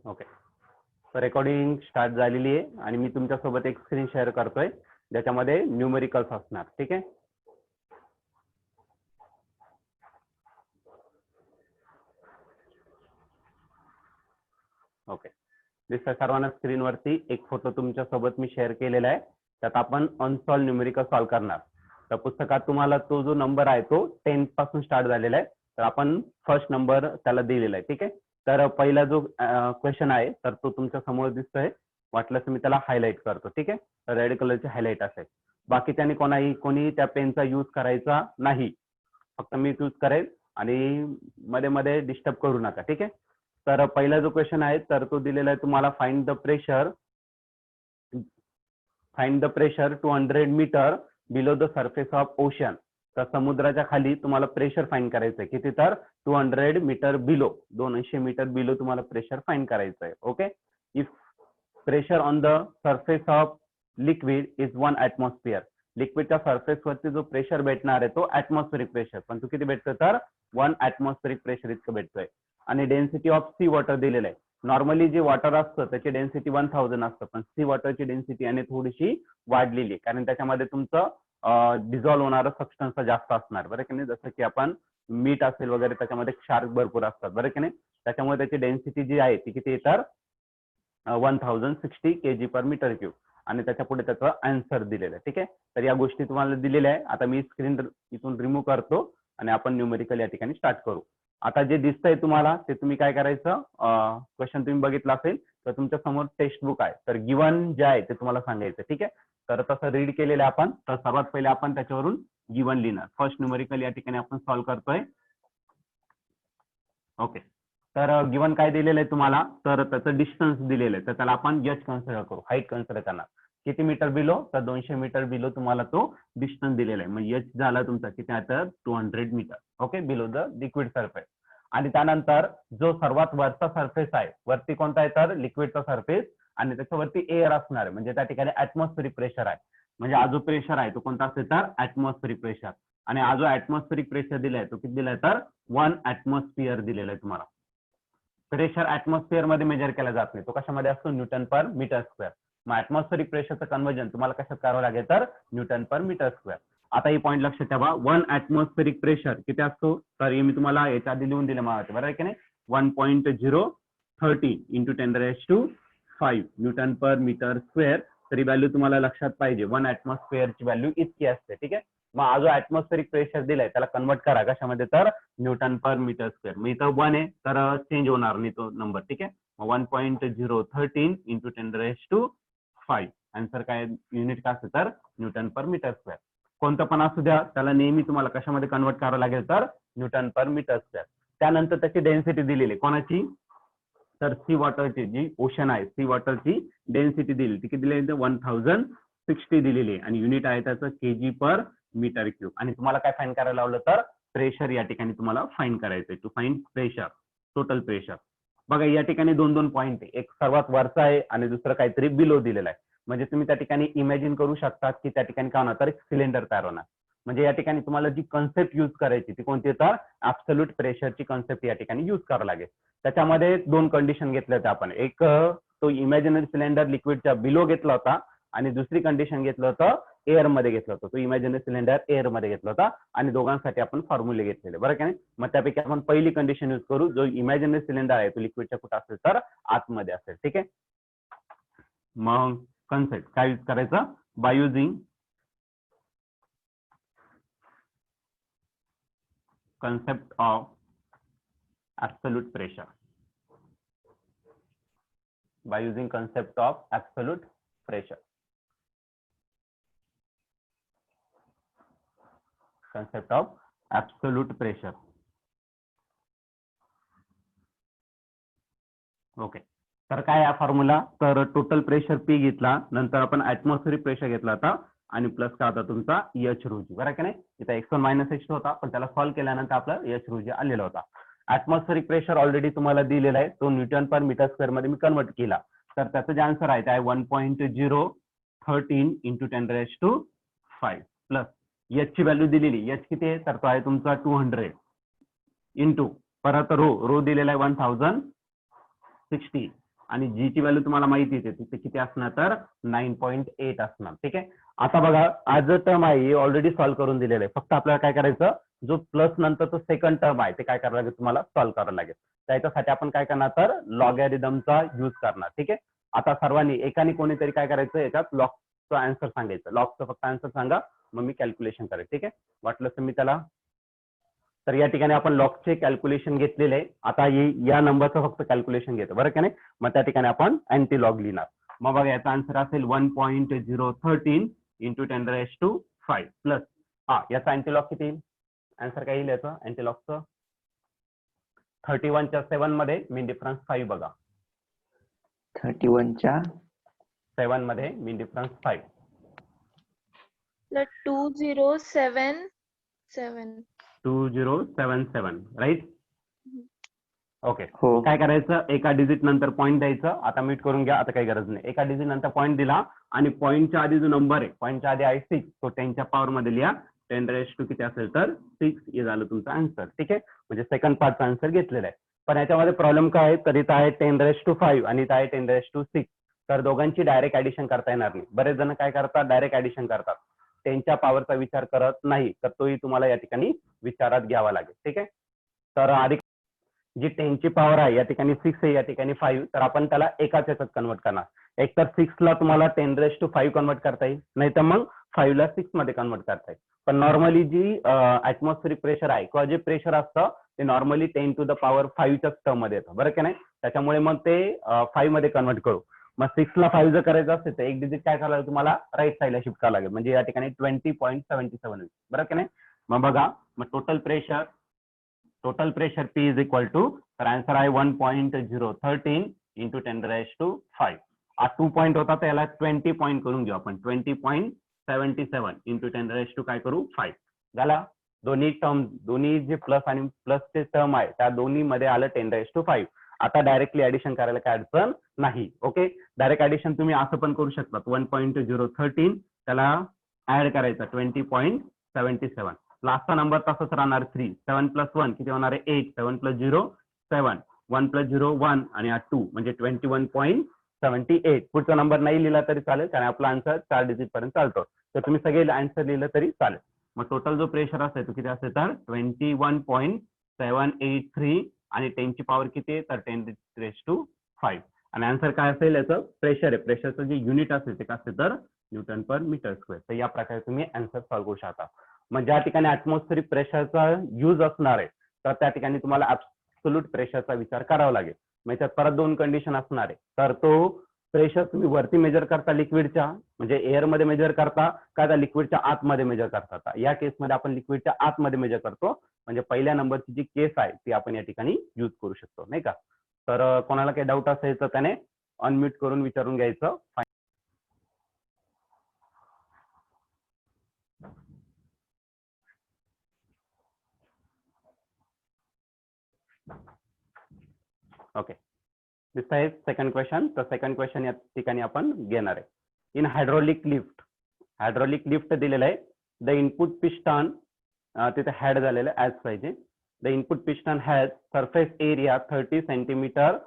Okay, तर recording start झालेली आहे आणि मी तुमच्यासोबत एक स्क्रीन शेअर करतोय ज्याच्यामध्ये न्यूमेरिकल्स असणार. ठीक आहे. ओके, दिसतंय सर्वांना स्क्रीनवरती एक फोटो तुमच्यासोबत मी शेअर केलेला आहे. त्यात आपण अनसॉल्व न्यूमेरिकल सॉल्व्ह करणार. तर पुस्तकात तुम्हाला तो जो नंबर आहे तो 10 पासून स्टार्ट झालेला आहे. तर आपण फर्स्ट नंबर त्याला दिलेला आहे. ठीक आहे. तर पहिला जो क्वेश्चन आहे तर तो तुमच्या समोर दिसतोय. वाटलं तर मी त्याला हायलाइट करतो. ठीक आहे. रेड कलरचे हायलाइट असेल. बाकी त्याने कोणी त्या पेनचा यूज करायचा नाही. फक्त मी यूज करेल आणि मध्ये मध्ये डिस्टर्ब करू नका. ठीक आहे. तर पहिला जो क्वेश्चन आहे तर तो दिलेला आहे तुम्हाला find the pressure 200 meter below the surface of ocean. तर समुद्राच्या खाली तुम्हाला प्रेशर फाइंड करायचं आहे. किती? तर 200 मीटर बिलो, 200 मीटर बिलो तुम्हाला प्रेशर फाइंड करायचं आहे. Okay. If pressure on the surface of liquid is 1 atmosphere. लिक्विडच्या सरफेसवरती जो प्रेशर भेटणार आहे तो ऍटमॉस्फेरिक प्रेशर, पण तो किती भेटतोय तर 1 atmospheric प्रेशर इतकं भेटतोय. आणि डेन्सिटी ऑफ सी वॉटर दिलेलं आहे. नॉर्मली जे वॉटर असतं त्याची डेन्सिटी 1000 असतं, पण सी वॉटरची डेन्सिटी आणि थोडीशी वाढलेली आहे कारण त्याच्यामध्ये तुमचं डिझॉल्व्ह होणारं सबस्टन्स जास्त असणार. बरं की नाही. जसं की आपण मीठ असेल वगैरे त्याच्यामध्ये क्षार भरपूर असतात. बरं की नाही. त्याच्यामुळे त्याची डेन्सिटी जी आहे ती किती तर 1060 kg/m³. आणि त्याच्या पुढे त्याचा आन्सर दिलेला आहे. ठीक आहे. तर या गोष्टी तुम्हाला दिलेल्या आहे. आता मी स्क्रीन इथून रिमूव्ह करतो आणि आपण न्यूमेरिकल या ठिकाणी स्टार्ट करू. आता जे दिसतंय तुम्हाला ते तुम्ही काय करायचं, क्वेश्चन तुम्ही बघितला असेल तर तुमच्या समोर टेक्स्ट बुक आहे. तर गिवन जे आहे ते तुम्हाला सांगायचं. ठीक आहे. तर तसं रीड केलेलं आहे आपण. तर सर्वात पहिले आपण त्याच्यावरून गिवन लिहिणार. फर्स्ट न्यूमेरिकल या ठिकाणी आपण सॉल्व्ह करतोय. ओके. तर गिवन काय दिलेलं आहे तुम्हाला, तर त्याचं डिस्टन्स दिलेलं आहे. तर त्याला आपण एच कन्सिडर करू, हाईट कन्सिडर करणार. किती मीटर बिलो, तर 200 मीटर बिलो तुम्हाला तो डिस्टन्स दिलेला आहे. मग एच झाला तुमचा किती आहे तर 200 meter. Okay, below the liquid surface. आणि त्यानंतर जो सर्वात वरचा सरफेस आहे, वरती कोणता आहे तर लिक्विडचा सरफेस, आणि त्याच्यावरती एअर असणार आहे. म्हणजे त्या ठिकाणी ऍटमॉस्फेरिक प्रेशर आहे. म्हणजे हा जो प्रेशर आहे तो कोणता असेल तर ऍटमॉस्फेरिक प्रेशर. आणि हा जो ऍटमॉस्फेरिक प्रेशर दिलाय तो किती दिलाय तर 1 atmosphere दिलेला आहे तुम्हाला. प्रेशर ऍटमॉस्फिअर मध्ये मेजर केला जात नाही, तो कशामध्ये असतो Nm/m². मग ऍटमॉस्फेरिक प्रेशरचं कन्वर्जन तुम्हाला कशात करावं लागेल तर Nm/m². आता ही पॉईंट लक्षात ठेवा. 1 atmospheric प्रेशर किती असतो तर मी तुम्हाला याच्या आधी लिहून दिले मला बरोबर आहे की नाही. 1.013 × 10⁵ Nm/m². तरी व्हॅल्यू तुम्हाला लक्षात पाहिजे. 1 atmosphere ची व्हॅल्यू इतकी असते. ठीक आहे. मग हा जो ऍटमॉस्फेरिक प्रेशर दिलाय त्याला कन्वर्ट करा कशामध्ये तर Nm/m². मग इथं 1 आहे तर चेंज होणार नाही तो नंबर. ठीक आहे. मग 1.013 × 10⁵. आन्सर काय युनिट काय असतं तर Nm/m². कोणतं पण असू द्या त्याला नेहमी तुम्हाला कशामध्ये कन्वर्ट करावं लागेल तर Nm/m². त्यानंतर त्याची डेन्सिटी दिलेली आहे कोणाची तर सी वॉटरची, जी ओशन आहे सी वॉटरची डेन्सिटी दिली ती किती दिली 1060 दिलेली आहे. आणि युनिट आहे त्याचं kg/m³. आणि तुम्हाला काय फाइंड करायला लावलं तर प्रेशर या ठिकाणी तुम्हाला फाइंड करायचंय. To find pressure, total pressure. बघा या ठिकाणी 2 पॉईंट आहे. एक सर्वात वरचा आहे आणि दुसरं काहीतरी बिलो दिलेला आहे. म्हणजे तुम्ही त्या ठिकाणी इमॅजिन करू शकता की त्या ठिकाणी काय होणार तर एक सिलेंडर तयार होणार. म्हणजे या ठिकाणी तुम्हाला जी कन्सेप्ट यूज करायची ती कोणती तर ऍब्सोल्यूट प्रेशरची कन्सेप्ट या ठिकाणी यूज करावं लागेल. त्याच्यामध्ये 2 कंडिशन घेतल्या होत्या आपण. एक तो इमॅजिनरी सिलेंडर लिक्विडच्या बिलो घेतला होता आणि दुसरी कंडिशन घेतलं होतं एअर मध्ये घेतलं होतं. तो इमॅजिनरी सिलेंडर एअर मध्ये घेतला होता आणि दोघांसाठी आपण फॉर्म्युले घेतलेले बरं का नाही. मग त्यापैकी आपण पहिली कंडिशन यूज करू. जो इमॅजिनरी सिलेंडर आहे तो लिक्विडच्या कुठं असेल तर आतमध्ये असेल. ठीक आहे. मग कन्सेप्ट काय यूज करायचं by using concept of absolute pressure. By using concept of absolute pressure. Concept of absolute pressure. Okay. तर काय हा फॉर्म्युला तर टोटल प्रेशर पी घेतला, नंतर आपण ऍटमॉस्फेरिक प्रेशर घेतला होता आणि प्लस काय होता तुमचा एच रोजी बरं की नाही. इथं x1 - h2 होता पण त्याला सॉल्व्ह केल्यानंतर आपला एच रोजी आलेला होता. ऍटमॉस्फेरिक प्रेशर ऑलरेडी तुम्हाला दिलेला आहे, तो Nm/m² मध्ये मी कन्वर्ट केला. तर त्याचं जे आन्सर आहे ते आहे 1.013 × 10⁵ प्लस एच ची व्हॅल्यू दिलेली. एच किती आहे तर तो आहे तुमचा 200 इंटू परत रो दिलेला आहे 1060 आणि जी ची व्हॅल्यू तुम्हाला माहिती आहे तिथे किती असणार तर 9.8 असणार. ठीक आहे. आता बघा आज जो टर्म आहे ऑलरेडी सॉल्व्ह करून दिलेलं आहे. फक्त आपल्याला काय करायचं, जो प्लस नंतरचं सेकंड टर्म आहे ते काय करावं लागेल तुम्हाला सॉल्व्ह करावं लागेल. त्याच्यासाठी आपण काय करणार तर लॉगॅरिथमचा यूज करणार. ठीक आहे. आता सर्वांनी एकाने कोणीतरी काय करायचं याच्यात लॉगचं आन्सर सांगायचं. लॉगचं फक्त आन्सर सांगा, मग मी कॅल्क्युलेशन करेल. ठीक आहे. वाटलं तर मी त्याला, तर या ठिकाणी आपण लॉगचे कॅल्क्युलेशन घेतलेले आहे. आता या नंबरचं फक्त कॅल्क्युलेशन घेतो बरं का नाही. मग त्या ठिकाणी आपण अँटी लॉग लिहिणार. मग बघा याचा आन्सर असेल 1.013 इंटू 10⁵ प्लस याचा अँटी लॉग किती आन्सर काय येईल याचं अँटी लॉगचं 31च्या 7 मध्ये मीन डिफरन्स 5 बघा. 31च्या 7 मध्ये मीन डिफरन्स 5. 2077 2077 राईट. ओके. हो. काय करायचं, एका डिजिट नंतर पॉईंट द्यायचं. आता मीट करून घ्या, आता काही गरज नाही. एका डिजिट नंतर पॉईंट दिला आणि पॉईंटच्या आधी जो नंबर आहे, पॉईंटच्या आधी आहे 6, तो 10च्या पॉवर मध्ये लिहा. 10⁵ किती असेल तर 6 हे झालं तुमचं आन्सर. ठीक आहे. म्हणजे सेकंड पार्टचा आन्सर घेतलेला आहे. पण याच्यामध्ये प्रॉब्लेम काय आहे, तर इथं आहे 10⁵ आणि इथं आहे 10⁵. तर दोघांची डायरेक्ट ऍडिशन करता येणार नाही. बरेच जण काय करतात, डायरेक्ट ऍडिशन करतात. 10च्या पॉवरचा विचार करत नाही, तर तोही तुम्हाला या ठिकाणी विचारात घ्यावा लागेल. ठीक आहे. तर आधी जी 10ची पॉवर आहे या ठिकाणी 6 आहे, या ठिकाणी 5, तर आपण त्याला एकाच याच्यात कन्वर्ट करणार. एक तर 6 ला तुम्हाला 10⁵ कन्वर्ट करता येईल, नाही तर मग 5 ला 6 मध्ये कन्वर्ट करता येईल. पण नॉर्मली जी ऍटमॉस्फेरिक प्रेशर आहे किंवा जे प्रेशर असतं ते नॉर्मली 10⁵ टर्म मध्ये येतं बरं की नाही. त्याच्यामुळे मग ते 5 मध्ये कन्वर्ट करू. मग 6 ला 5 जर करायचं असेल तर एक डिजिट काय करावं लागेल तुम्हाला राईट साईडला शिफ्ट करावं लागेल. म्हणजे या ठिकाणी 20.77 होईल बरं की नाही. मग बघा, मग total pressure P is equal to, तर आन्सर आहे 1.013 इंटू 10⁵. 2 पॉईंट होता तर याला 20 पॉईंट करून घेऊ आपण. 20.77 इंटू 10⁵ काय करू 5 झाला. दोन्ही टर्म, दोन्ही जे प्लस आणि प्लसचे टर्म आहे त्या दोन्ही मध्ये आलं 10⁵. आता डायरेक्टली ऍडिशन करायला काय अडचण नाही. ओके. डायरेक्ट ऍडिशन तुम्ही असं पण करू शकता. 1.013 त्याला ऍड करायचा 20.77. लास्टचा नंबर तसाच राहणार 3. 7 + 1 किती होणार आहे 8. 7 + 0 7. 1 + 0 1 आणि 2 म्हणजे 21.78. पुढचा नंबर नाही लिहिला तरी चालेल, कारण आपला आन्सर 4 डिजिट पर्यंत चालतो. तर तुम्ही सगळे आन्सर लिहिलं तरी चालेल. मग टोटल जो प्रेशर असेल तो किती असेल तर 21.783 आणि 10ची पॉवर किती आहे तर 10⁵. आणि आन्सर काय असेल याचं प्रेशर आहे. प्रेशरचं जे युनिट असेल ते काय असेल तर Nm/m². तर या प्रकारे तुम्ही आन्सर सॉल्व्ह करू शकता. मग ज्या ठिकाणी ऍटमॉस्फेरिक प्रेशरचा यूज असणार आहे तर त्या ठिकाणी तुम्हाला ऍब्सोल्यूट प्रेशरचा विचार करावा लागेल. मग याच्यात परत 2 कंडिशन असणार आहे. तर तो प्रेशर तुम्ही वरती मेजर करता लिक्विडच्या, म्हणजे एअर मध्ये मेजर करता का त्या लिक्विडच्या आतमध्ये मेजर करता. या केसमध्ये आपण लिक्विडच्या आतमध्ये मेजर करतो. म्हणजे पहिल्या नंबरची जी केस आहे ती आपण या ठिकाणी यूज करू शकतो नाही का. तर कोणाला काही डाऊट असेल तर त्याने अनम्यूट करून विचारून घ्यायचं. ओके. दिस आहे सेकंड क्वेश्चन. तर सेकंड क्वेश्चन या ठिकाणी आपण घेणार आहे. इन हायड्रॉलिक लिफ्ट दिलेलं आहे. द इनपुट पिस्टन तिथे हॅड झालेलं ऍज पाहिजे. The input piston has surface area 30 centimetre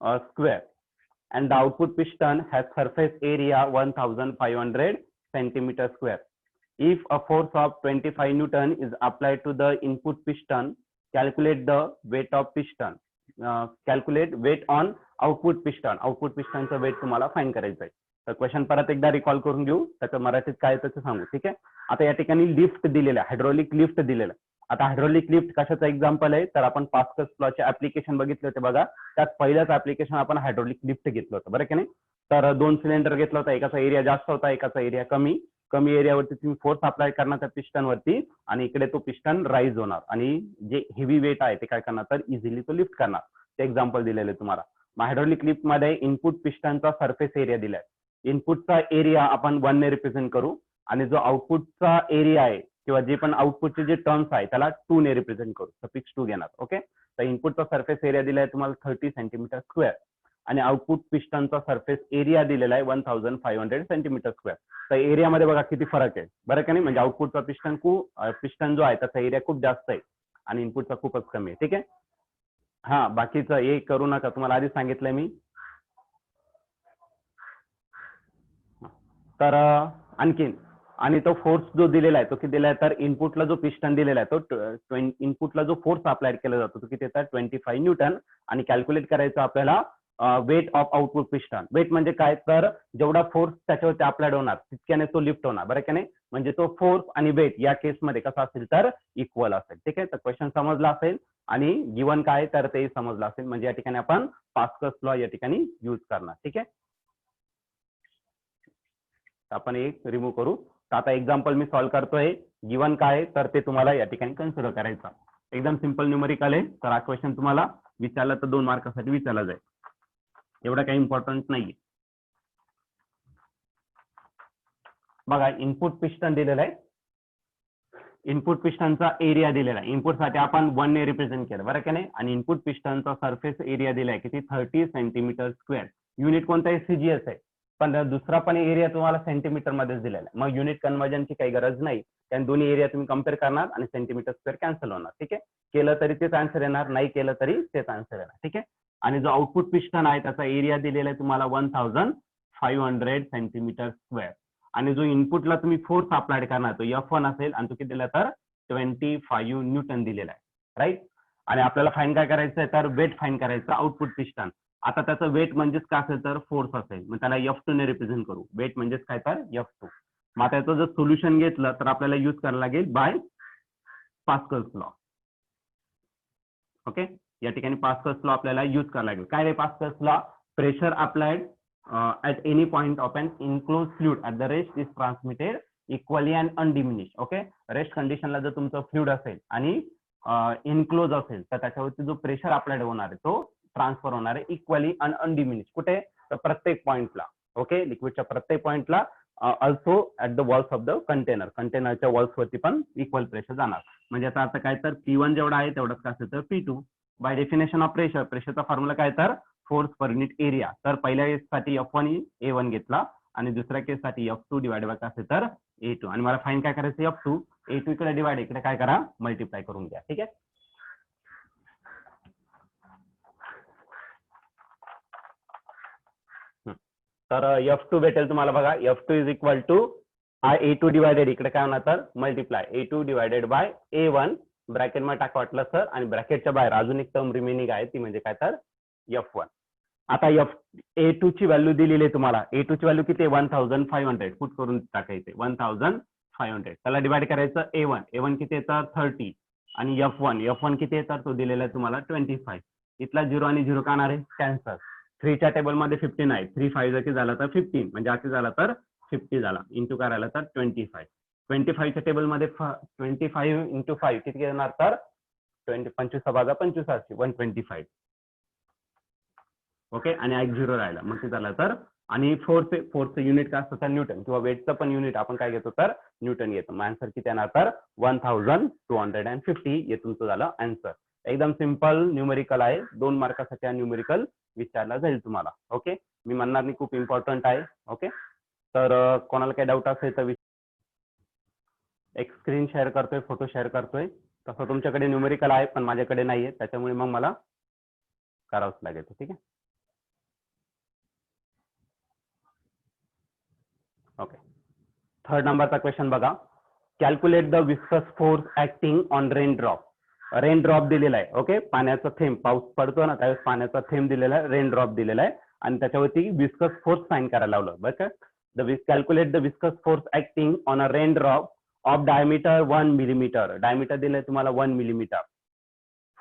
square and the output piston has surface area 1500 centimeter square. If a force of 25 Newton is applied to the input piston, calculate the weight of piston. Calculate weight on output piston. Output piston चा weight तुम्हाला find करायचं आहे. तर question परत एकदा recall करून घेऊ, त्याचं मराठीत काय त्याचं सांगू. ठीक आहे. आता या ठिकाणी लिफ्ट दिलेलं आहे, हायड्रॉलिक लिफ्ट दिलेलं आहे. आता हायड्रॉलिक लिफ्ट कशाचं एक्झाम्पल आहे तर आपण पास्कल्स लॉचे ऍप्लिकेशन बघितले होते बघा. त्यात पहिल्याच ऍप्लिकेशन आपण हायड्रॉलिक लिफ्ट घेतलं होतं बरं की नाही. तर 2 सिलेंडर घेतला होता, एकाचा एरिया जास्त होता, एकाचा एरिया कमी. कमी एरियावरती तुम्ही फोर्स अप्लाय करणार त्या पिस्टनवरती आणि इकडे तो पिस्टन राईज होणार आणि जे हेवी वेट आहे ते काय करणार तर इझिली तो लिफ्ट करणार. ते एक्झाम्पल दिलेलं आहे तुम्हाला. हायड्रॉलिक लिफ्ट मध्ये इनपुट पिस्टनचा सरफेस एरिया दिलाय. इनपुटचा एरिया आपण 1 ने रिप्रेझेंट करू आणि जो आउटपुटचा एरिया आहे किंवा जे पण आउटपुटचे जे टर्म्स आहे त्याला 2 ने रिप्रेझेंट करू. सफिक्स 2 घेणार. ओके. तर इनपुटचा सरफेस एरिया दिलाय तुम्हाला 30 सेंटीमीटर स्क्वेअर आणि आउटपुट पिस्टनचा सरफेस एरिया दिलेला आहे 1500 सेंटीमीटर स्क्वेअर. तर एरियामध्ये बघा किती फरक आहे बरं का नाही. म्हणजे आउटपुटचा पिस्टन जो आहे त्याचा एरिया खूप जास्त आहे आणि इनपुटचा खूपच कमी आहे. ठीक आहे. हा बाकीचं हे करू नका, तुम्हाला आधी सांगितलंय मी. तर आणखीन आणि तो फोर्स जो दिलेला आहे तो किती दिला आहे तर इनपुटला जो पिस्टन दिलेला आहे तो इनपुटला जो फोर्स अप्लाय केला जातो तो किती येतात 25 न्यूटन आणि कॅल्क्युलेट करायचं आपल्याला weight of output piston. Weight म्हणजे काय तर जेवढा फोर्स त्याच्यावरती अप्लाइड होणार तितक्याने तो लिफ्ट होणार बरं का नाही. म्हणजे तो फोर्स आणि वेट या केसमध्ये कसा असेल तर इक्वल असेल. ठीक आहे तर क्वेश्चन समजला असेल आणि गिवन काय तर ते समजलं असेल. म्हणजे या ठिकाणी आपण पास्कल्स लॉ या ठिकाणी यूज करणार. ठीक आहे आपण एक रिमूव्ह करू. तर आता एक्झाम्पल मी सॉल्व्ह करतोय. गिवन काय तर ते तुम्हाला या ठिकाणी कन्सिडर करायचं. एकदम सिंपल न्यूमेरिकल आहे. तर हा क्वेश्चन तुम्हाला विचारला तर 2 मार्कासाठी विचारला जाईल. एवढा काही इम्पॉर्टंट नाहीये. बघा इनपुट पिस्टन दिलेला आहे. इनपुट पिस्टनचा एरिया दिलेला आहे. इनपुटसाठी आपण 1 ने रिप्रेझेंट केलं बरं का नाही. आणि इनपुट पिस्टनचा सरफेस एरिया दिलाय किती 30 सेंटीमीटर स्क्वेअर. युनिट कोणता आहे सीजीएस आहे. पण दुसरा पण एरिया तुम्हाला सेंटीमीटर मध्येच दिलेला आहे. मग युनिट कन्वर्जनची काही गरज नाही. कारण दोन्ही एरिया तुम्ही कम्पेअर करणार आणि सेंटीमीटर स्क्वेअर कॅन्सल होणार. ठीक आहे केलं तरी तेच आन्सर येणार नाही केलं तरी तेच आन्सर येणार. ठीक आहे आणि जो आउटपुट पिस्टन आहे त्याचा एरिया दिलेला आहे तुम्हाला 1500 सेंटीमीटर स्क्वेअर. आणि जो इनपुटला तुम्ही फोर्स अप्लाय करणार तो F1 असेल आणि तो किती दिला तर 25 न्यूटन दिलेला आहे. राईट आणि आपल्याला फाईन काय करायचं आहे तर वेट फाईन करायचं आउटपुट पिस्टन. आता त्याचं वेट म्हणजेच काय असेल तर फोर्स असेल. मग त्याला F2 ने रिप्रेझेंट करू. वेट म्हणजेच काय तर F2. मग आता याचं जर सोल्युशन घेतलं तर आपल्याला यूज करायला लागेल बाय पास्कल्स लॉ. ओके या ठिकाणी पास्कल्स लॉ आपल्याला यूज करायला लागेल. काय रे Pascal's law pressure applied at any point of an enclosed fluid at the rest is transmitted equally and undiminished. Okay rest कंडिशनला जर तुमचं फ्लुइड असेल आणि इनक्लोज असेल तर त्याच्यावरती जो प्रेशर अप्लाइड होणार आहे तो ट्रान्सफर होणार आहे इक्वली अँड अनडिमिनिश. कुठे तर प्रत्येक पॉइंटला. ओके लिक्विडच्या प्रत्येक पॉइंटला also at the walls of the container. कंटेनरच्या वॉल्स वरती पण इक्वल प्रेशर जाणार. म्हणजे आता अर्थ काय तर P1 जेवढा आहे तेवढाच काय असेल तर P2. By definition of pressure प्रेशरचा फॉर्म्युला काय तर फोर्स पर युनिट एरिया. तर पहिल्या केससाठी F1 A1 घेतला आणि दुसऱ्या केससाठी F2 डिवाइड बाय काय असेल तर A2. आणि मला फाईन काय करायचं F2 A2 इकडे डिवाइड इकडे काय करा मल्टिप्लाय करून घ्या. ठीक आहे तर F2 भेटेल तुम्हाला बघा F2 is equal to A2 divided इकडे काय होणार तर multiply A2 divided by A1 bracket मध्ये टाका वाटलं सर आणि ब्रॅकेटच्या बाहेर अजून एक टर्म रिमेनिंग आहे ती म्हणजे काय तर F1. आता A2 ची व्हॅल्यू दिलेली आहे तुम्हाला. A2 ची व्हॅल्यू किती आहे 1500 पुट करून टाकायचे 1500. त्याला डिवाइड करायचं A1 किती येतं 30 आणि F1 किती येतात तो दिलेला आहे तुम्हाला 25. इथला 0 आणि 0 काढणार आहे कॅन्सल. 3 च्या टेबल मध्ये 15 आहे 3 5 जर झाला तर 15 म्हणजे असे झाला तर 50 झाला इंटू करायला तर 25. 25 च्या टेबल मध्ये 25 इंटू 5 किती येणार तर 25 125. ओके आणि 0 राहिला मग ते झालं तर आणि फोर्सचं युनिट काय असतं तर न्यूटन किंवा वेटचं पण युनिट आपण काय घेतो तर न्यूटन घेतो. मग आन्सर किती येणार तर 1250 हे तुमचं झालं आन्सर. एकदम सिंपल न्यूमेरिकल आहे. 2 मार्कासाठी हा न्यूमेरिकल विचारला जाईल तुम्हाला. ओके मी म्हणणार नाही खूप इम्पॉर्टंट आहे. ओके तर कोणाला काही डाऊट असेल तर एक स्क्रीन शेअर करतोय फोटो शेअर करतोय. तसं तुमच्याकडे न्यूमेरिकल आहे पण माझ्याकडे नाहीये त्याच्यामुळे मग मला करावंच लागेल. ठीक आहे ओके थर्ड नंबरचा क्वेश्चन बघा. Calculate the viscous force acting on rain drop. Rain drop दिलेला आहे. ओके पाण्याचा थेंब पाऊस पडतो ना त्यावेळेस पाण्याचा थेंब दिलेला आहे रेन ड्रॉप दिलेला आहे आणि त्याच्यावरती विस्कस फोर्स साइन करायला लावलं बरं का. Calculate the viscous force acting on a rain drop of diameter 1 millimetre. Diameter दिलंय तुम्हाला 1 millimetre.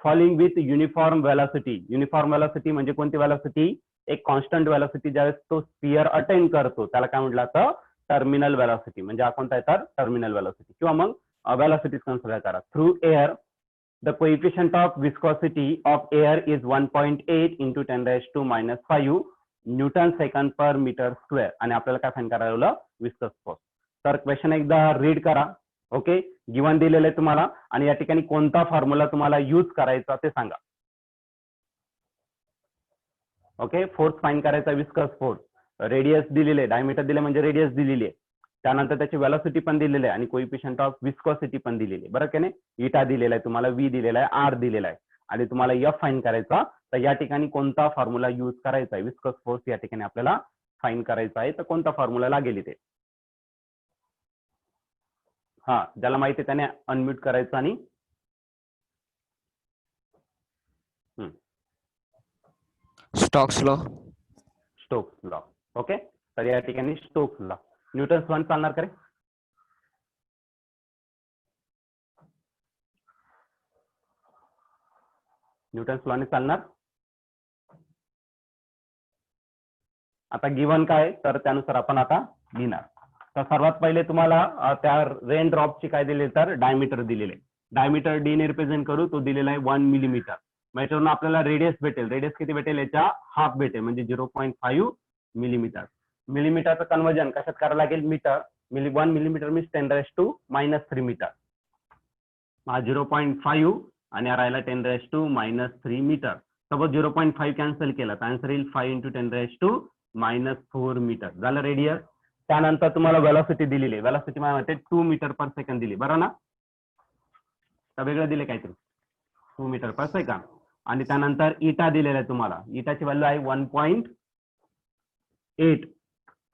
Falling with uniform velocity. Uniform velocity म्हणजे कोणती व्हेलॉसिटी एक कॉन्स्टंट व्हेलॉसिटी ज्यावेळेस तो स्पियर अटेंड करतो त्याला काय म्हटलं तर टर्मिनल व्हेलॉसिटी. म्हणजे हा कोणता येतात टर्मिनल व्हेलॉसिटी किंवा मग व्हेलॉसिटी कन्सिडर करा. Through air the coefficient of viscosity of air is 1.8 into 10⁻⁵ newton second per metre square. आणि आपल्याला काय फाईंड करायला लावलं विस्कस फोर्स. तर क्वेश्चन एकदा रीड करा. ओके गिवन दिलेलं आहे तुम्हाला आणि या ठिकाणी कोणता फॉर्म्युला तुम्हाला यूज करायचा ते सांगा. ओके फोर्स फाईंड करायचा विस्कस फोर्स. रेडियस दिलेले डायमीटर दिले म्हणजे रेडियस दिलेली आहे. त्यानंतर त्याची व्हेलॉसिटी पण दिलेली आहे आणि कोएफिशियंट ऑफ विस्कोसिटी पण दिलेली आहे बरं की नाही. इटा दिलेला आहे तुम्हाला V दिलेला आहे R दिलेला आहे आणि तुम्हाला F फाईंड करायचा. तर या ठिकाणी कोणता फॉर्म्युला यूज करायचा आहे विस्कस फोर्स या ठिकाणी आपल्याला फाईंड करायचा आहे तर कोणता फॉर्म्युला लागेल इथे हा, ज्याला माहिती आहे त्याने अनम्यूट करायचं आणि stocks law. Stokes law. Okay, तर या ठिकाणी स्टोक्स लॉ. न्यूटन्स लॉ चालणार का रे? न्यूटन्स लॉने चालणार. आता गिव्हन काय तर त्यानुसार आपण आता लिहिणार. तर सर्वात पहिले तुम्हाला त्या रेन ड्रॉपची काय दिले तर डायमीटर दिलेले. डायमीटर डी ने रिप्रेझेंट करू, तो दिलेला आहे 1 मिलीमीटर. याच्यावरून आपल्याला रेडियस भेटेल. रेडियस किती भेटेल? याच्या हाफ भेटेल म्हणजे 0.5 मिलीमीटर. मिलीमीटरचं कन्वर्जन कशात करावं लागेल? मीटर. 1 millimeter means 10⁻³ meter. हा 0.5 आणि हा राहिला 10⁻³ मीटर. सपोज 0.5 कॅन्सल केला तर आन्सर येईल 5 × 10⁻⁴ मीटर. झालं रेडियस. त्यानंतर तुम्हाला वेलॉसिटी दिलेली आहे. वेलॉसिटी मला 2 मीटर पर सेकंद दिली, बरं ना? तर वेगळं दिले काहीतरी 2 मीटर पर सेकंद. आणि त्यानंतर इटा दिलेला आहे तुम्हाला. इटाची व्हॅल्यू आहे 1.8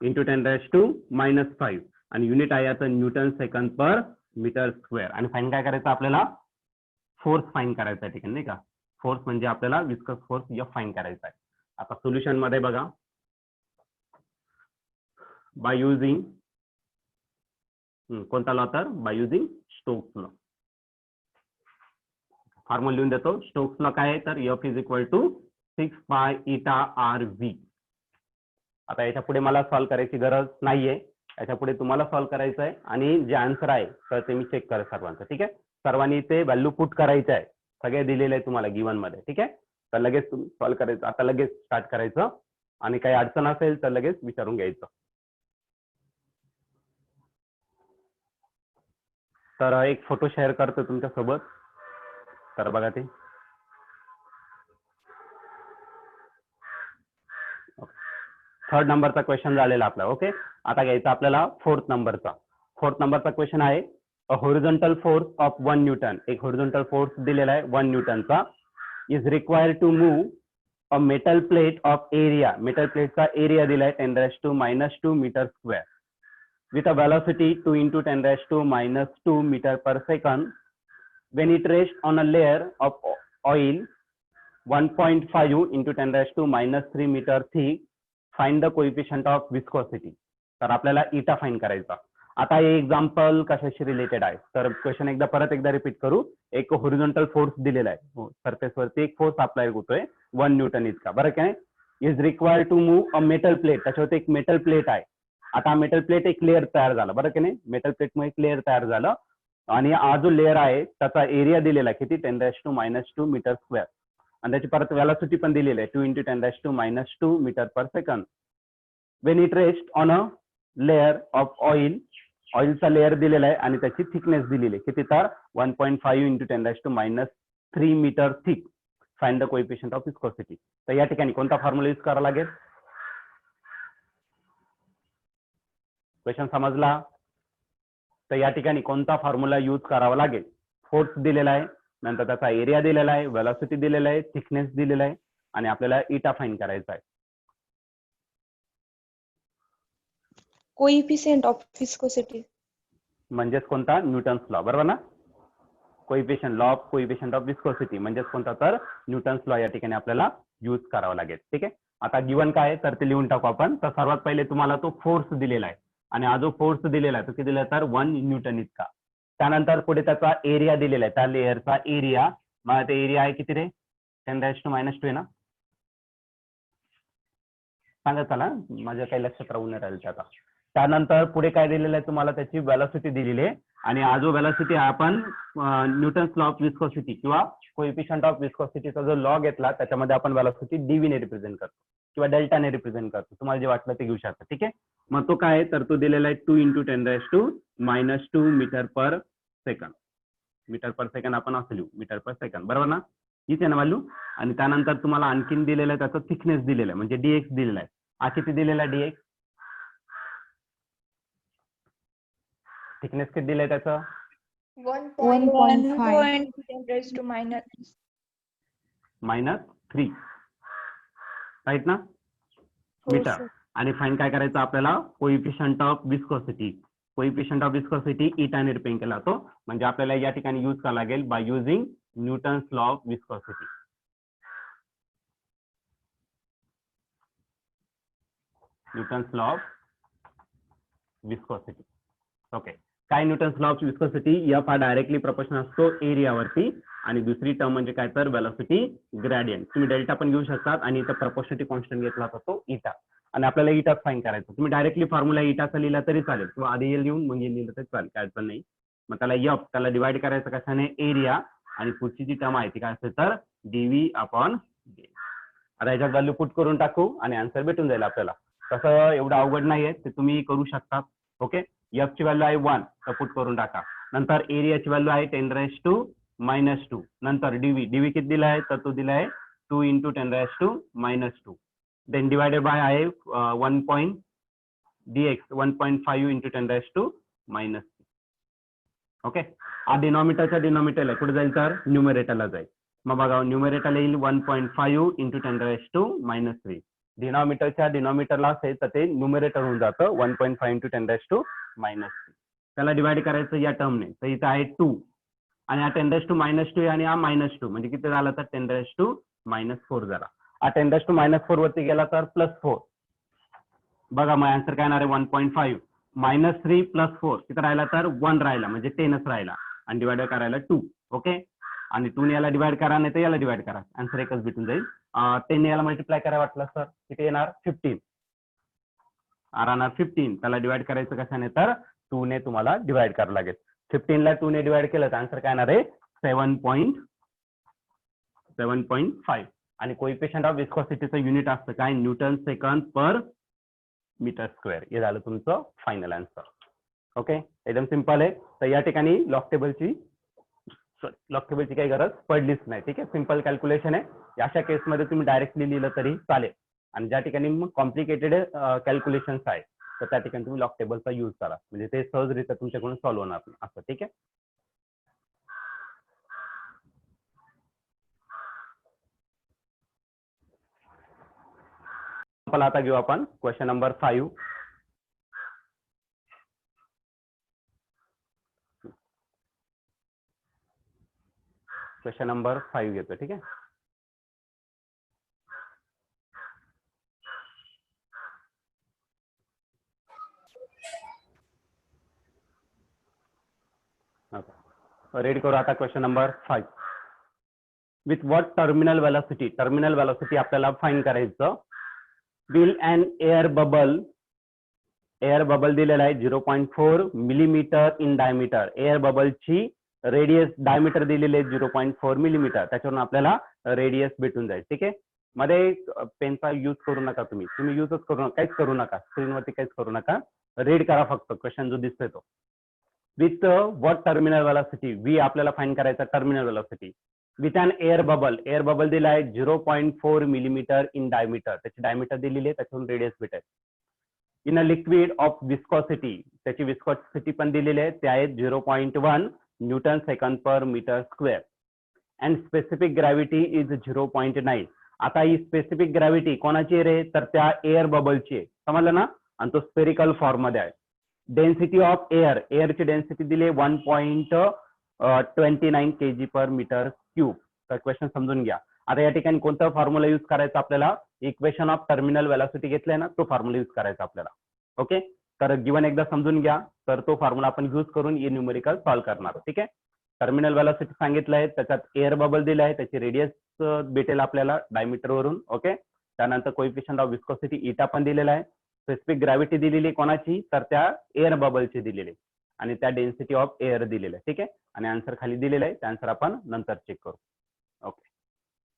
× 10⁻⁵ आणि युनिट आहे आता newton second per metre square. आणि फाईन काय करायचं आपल्याला? फोर्स फाईन करायचा आहे ठिकाणी, नाही का? फोर्स म्हणजे आपल्याला विस्कस फोर्स F फाईन करायचा आहे. आता सोल्युशन मध्ये बघा, बाय युझिंग कोणता लॉ तर by using Stokes law. Formula लिहून देतो. स्टोक्स लॉ काय आहे तर F = 6π∗RV. आता याच्या पुढे मला सॉल्व्ह करायची गरज नाहीये. याच्या पुढे तुम्हाला सॉल्व्ह करायचं आहे आणि जे आन्सर आहे तर ते मी चेक करेल सर्वांचं. ठीक आहे, सर्वांनी ते व्हॅल्यू पुट करायचे आहे. सगळे दिलेले आहे तुम्हाला गिव्हन मध्ये. ठीक आहे, तर लगेच तुम्ही सॉल्व्ह करायचं. आता लगेच स्टार्ट करायचं आणि काही अडचण असेल तर लगेच विचारून घ्यायचं. तर एक फोटो शेअर करतो तुमच्या सोबत. तर बघा ते. थर्ड नंबरचा क्वेश्चन झालेला आपला. ओके, आता घ्यायचा आपल्याला फोर्थ नंबरचा. फोर्थ नंबरचा क्वेश्चन आहे a horizontal force of 1 newton. एक हॉरिझॉन्टल फोर्स दिलेला आहे 1 न्यूटनचा is required to move a metal plate of area. मेटल प्लेटचा एरिया दिलाय 10⁻² metre square with a velocity 2 × 10⁻² meter per second. When it rests on a layer of oil 1.5 × 10⁻³ meter thick, find the coefficient of viscosity. तर आपल्याला इटा find करायचा. आता हे example कशाशी रिलेटेड आहे तर क्वेश्चन परत एकदा रिपीट करू. एक हॉरिझॉन्टल फोर्स दिलेला आहे सरफेस वरती, एक फोर्स अप्लाय होतोय 1 न्यूटन इतका, बरं काय? Is required to move a metal plate. त्याच्यावरती एक मेटल प्लेट आहे. आता मेटल प्लेट एक लेअर तयार झाला, बरं की नाही? मेटल प्लेटमुळे एक लेअर तयार झालं आणि हा जो लेअर आहे त्याचा एरिया दिलेला आहे किती? 10⁻² मीटर स्क्वेअर. आणि त्याची परत वेलॉसिटी पण दिलेली आहे 2 × 10⁻² metre per second. When it rest on a layer of oil. ऑइलचा लेअर दिलेला आहे आणि त्याची थिकनेस दिलेली आहे किती तर 1.5 × 10⁻³ meter thick. Find the coefficient of viscosity. तर या ठिकाणी कोणता फॉर्म्युला यूज करावा लागेल? क्वेश्चन समजला? तर या ठिकाणी कोणता फॉर्म्युला यूज करावा लागेल? फोर्स दिलेला आहे, नंतर त्याचा एरिया दिलेला आहे, वेलॉसिटी दिलेला आहे, थिकनेस दिलेला आहे आणि आपल्याला इटा फाइंड करायचा आहे. कोएफिशिएंट ऑफ विस्कोसिटी म्हणजेच कोणता? न्यूटन्स लॉ, बरोबर ना? Coefficient law of coefficient of viscosity म्हणजेच कोणता तर न्यूटन्स लॉ या ठिकाणी आपल्याला यूज करावा लागेल. ठीक आहे, आता गिव्हन काय आहे तर ते लिहून टाकू आपण. तर सर्वात पहिले तुम्हाला तो फोर्स दिलेला आहे आणि हा जो फोर्स दिलेला आहे तो किती दिला तर 1 न्यूटन इतका. त्यानंतर पुढे त्याचा एरिया दिलेला आहे, त्या लेअरचा एरिया. मग ते एरिया आहे किती रे? 10⁻² आहे ना? सांगा चला, माझ्या काही लक्षात राहून नाही राहिलं आता. त्यानंतर पुढे काय दिलेलं आहे तुम्हाला? त्याची वेलॉसिटी दिलेली आहे आणि हा जो वेलॉसिटी आपण न्यूटन्स लॉ ऑफ विस्कोसिटी किंवा कोएफिशिएंट ऑफ विस्कोसिटीचा जो लॉ घेतला त्याच्यामध्ये आपण वेलॉसिटी डीव्ही ने रिप्रेझेंट करतो किंवा डेल्टाने रिप्रेझेंट करतो. तुम्हाला जे वाटलं ते घेऊ शकता. ठीक आहे, मग तो काय आहे तर तो दिलेला आहे 2 × 10⁻² metre per second. Metre per second आपण असं लिहू, मीटर पर सेकंड, बरोबर ना? हीच आहे ना व्हॅल्यू. आणि त्यानंतर तुम्हाला आणखीन दिलेलं आहे त्याचं थिकनेस दिलेलं आहे म्हणजे dx दिलेला आहे. हा किती दिलेला आहे dx? थिकनेस किती दिलंय त्याचं? 1.5 -3 राईट ना? मीटर. आणि फाईन काय करायचं आपल्याला? Coefficient of viscosity. Coefficient of viscosity इटाने रिप्रेझेंट केला जातो. म्हणजे आपल्याला या ठिकाणी यूज करावा लागेल by using Newton's law of viscosity. Newton's law of viscosity. Okay. काय Newton's law of viscosity? F हा डायरेक्टली प्रोपोर्शनल असतो एरियावरती आणि दुसरी टर्म म्हणजे काय तर वेलोसिटी ग्रेडियंट. तुम्ही डेल्टा पण घेऊ शकतात आणि इथं प्रोपोर्शनलिटी कॉन्स्टंट घेतला जातो इटा आणि आपल्याला इटाच फाइंड करायचं. तुम्ही डायरेक्टली फॉर्म्युला इटाचा लिहिला तरी चालेल किंवा आधी लिहून मग लिहिलं तरी चालेल, काय पण नाही. मग त्याला एफ त्याला डिवाइड करायचं कशाने? एरिया आणि पुढची जी टर्म आहे ती काय असेल तर डीव्ही अपॉन डी. आता याच्यात व्हॅल्यू पुट करून टाकू आणि आन्सर भेटून जाईल आपल्याला. तसं एवढं अवघड नाहीये, ते तुम्ही करू शकता. ओके. एफ ची व्हॅल्यू आहे 1 तर पुट करून टाका. नंतर एरियाची व्हॅल्यू आहे 10⁻². नंतर डीव्ही किती दिला आहे तर तो दिला आहे 2 × 10⁻². देन डिवायडेड बाय आहे 1 dx 1.5 × 10⁻⁻3. ओके. हा डिनॉमिनेटरच्या डिनॉमिनेटरला कुठे जाईल तर न्यूमरेटरला जाईल. मग बघा न्यूमरेटरला येईल 1.5 × 10⁻⁻3. डिनॉमिनेटरच्या डिनॉमिनेटरला असेल तर ते न्यूमरेटर होऊन जातं 1.5 × 10⁻⁻3. त्याला डिवाइड करायचं या टर्मने तर इथं आहे 2 आणि हा 10⁻⁻2 आणि हा -2 म्हणजे किती झाला तर 10⁻⁻4 झाला. हा 10⁻⁻4 वरती गेला तर +4. बघा मग आन्सर काय येणार आहे 1.5 -3 +4 किती राहिला तर 1 राहिला म्हणजे 10च राहिला आणि डिवाइड करायला 2. ओके. आणि 2 ने याला डिवाइड करा नाही तर याला डिवाइड करा, आन्सर एकच भेटून जाईल. 10 ने याला मल्टिप्लाय करा वाटलं सर किती येणार 15. राहणार 15. त्याला डिवाइड करायचं कशाने तर 2 ने तुम्हाला डिवाइड करावं लागेल. 15 ला 2 ने डिवाइड केलं तर आन्सर काय येणार आहे 7.5. आणि कोइफिशियंट ऑफ विस्कोसिटीचं युनिट असतं काय newton second per metre square. हे झालं तुमचं फायनल आन्सर. ओके. एकदम सिंपल आहे. तर या ठिकाणी लॉग टेबलची काही गरज पडलीच नाही. ठीक आहे. सिंपल कॅल्क्युलेशन आहे. अशा केसमध्ये तुम्ही डायरेक्टली लिहिलं तरी चालेल आणि ज्या ठिकाणी मग कॉम्प्लिकेटेड कॅल्क्युलेशन्स आहे तर त्या ठिकाणी तुम्ही लॉग टेबलचा यूज करा म्हणजे ते सहजरित्या तुमच्याकडून सॉल्व्ह होणार नाही असं. ठीक आहे. आता घेऊ आपण क्वेश्चन नंबर 5. क्वेश्चन नंबर 5 घेतो. ठीक आहे. रीड करू आता question number 5. With what terminal velocity आपल्याला फाइंड करायचं. विल अँड एअर बबल दिलेला आहे 0.4 मिलीमीटर इन डायमीटर. एअर बबलची रेडियस डायमीटर दिलेले आहे 0.4 मिलीमीटर. त्याच्यावरून आपल्याला रेडियस भेटून जाईल. ठीक आहे. मध्ये पेनचा यूज करू नका तुम्ही यूजच करू नका, काहीच करू नका, स्क्रीनवरती काहीच करू नका. रीड करा फक्त क्वेश्चन जो दिसतोय तो. With what terminal velocity V आपल्याला फाइंड करायचा terminal velocity. With an air bubble दिला आहे 0.4 मिलीमीटर इन डायमीटर. त्याची डायमीटर दिलेली आहे त्याच्यावरून रेडियस भेटेल. In a liquid of viscosity त्याची विस्कोसिटी पण दिलेली आहे ते आहे 0.1 newton second per metre square and specific gravity is 0.9. आता ही स्पेसिफिक ग्रॅव्हिटी कोणाची रे तर त्या एअर बबलची आहे. समजलं ना. आणि तो स्पेरिकल फॉर्म मध्ये आहे. डेन्सिटी ऑफ एअरची डेन्सिटी दिली 1.29 kg पर मीटर क्यूब. तर क्वेश्चन समजून घ्या. आता या ठिकाणी कोणता फॉर्म्युला यूज करायचा आपल्याला इक्वेशन ऑफ टर्मिनल वेलोसिटी घेतलंय ना तो फॉर्म्युला यूज करायचा आपल्याला. ओके. तर गिवन एकदा समजून घ्या तर तो फॉर्म्युला आपण यूज करून हे न्यूमेरिकल सॉल्व्ह करणार. ठीक आहे. टर्मिनल वेलोसिटी सांगितलंय त्याच्यात एअर बबल दिला आहे त्याची रेडियस भेटेल आपल्याला डायमीटर वरून. ओके. त्यानंतर कोइफिशियंट ऑफ विस्कोसिटी इटा पण दिलेला आहे. स्पेसिफिक ग्रॅव्हिटी दिलेली कोणाची तर त्या एअर बबलची दिलेली आणि त्या डेन्सिटी ऑफ एअर दिलेलं आहे. ठीक आहे. आणि आन्सर खाली दिलेलं आहे. त्या आन्सर आपण नंतर चेक करू. ओके.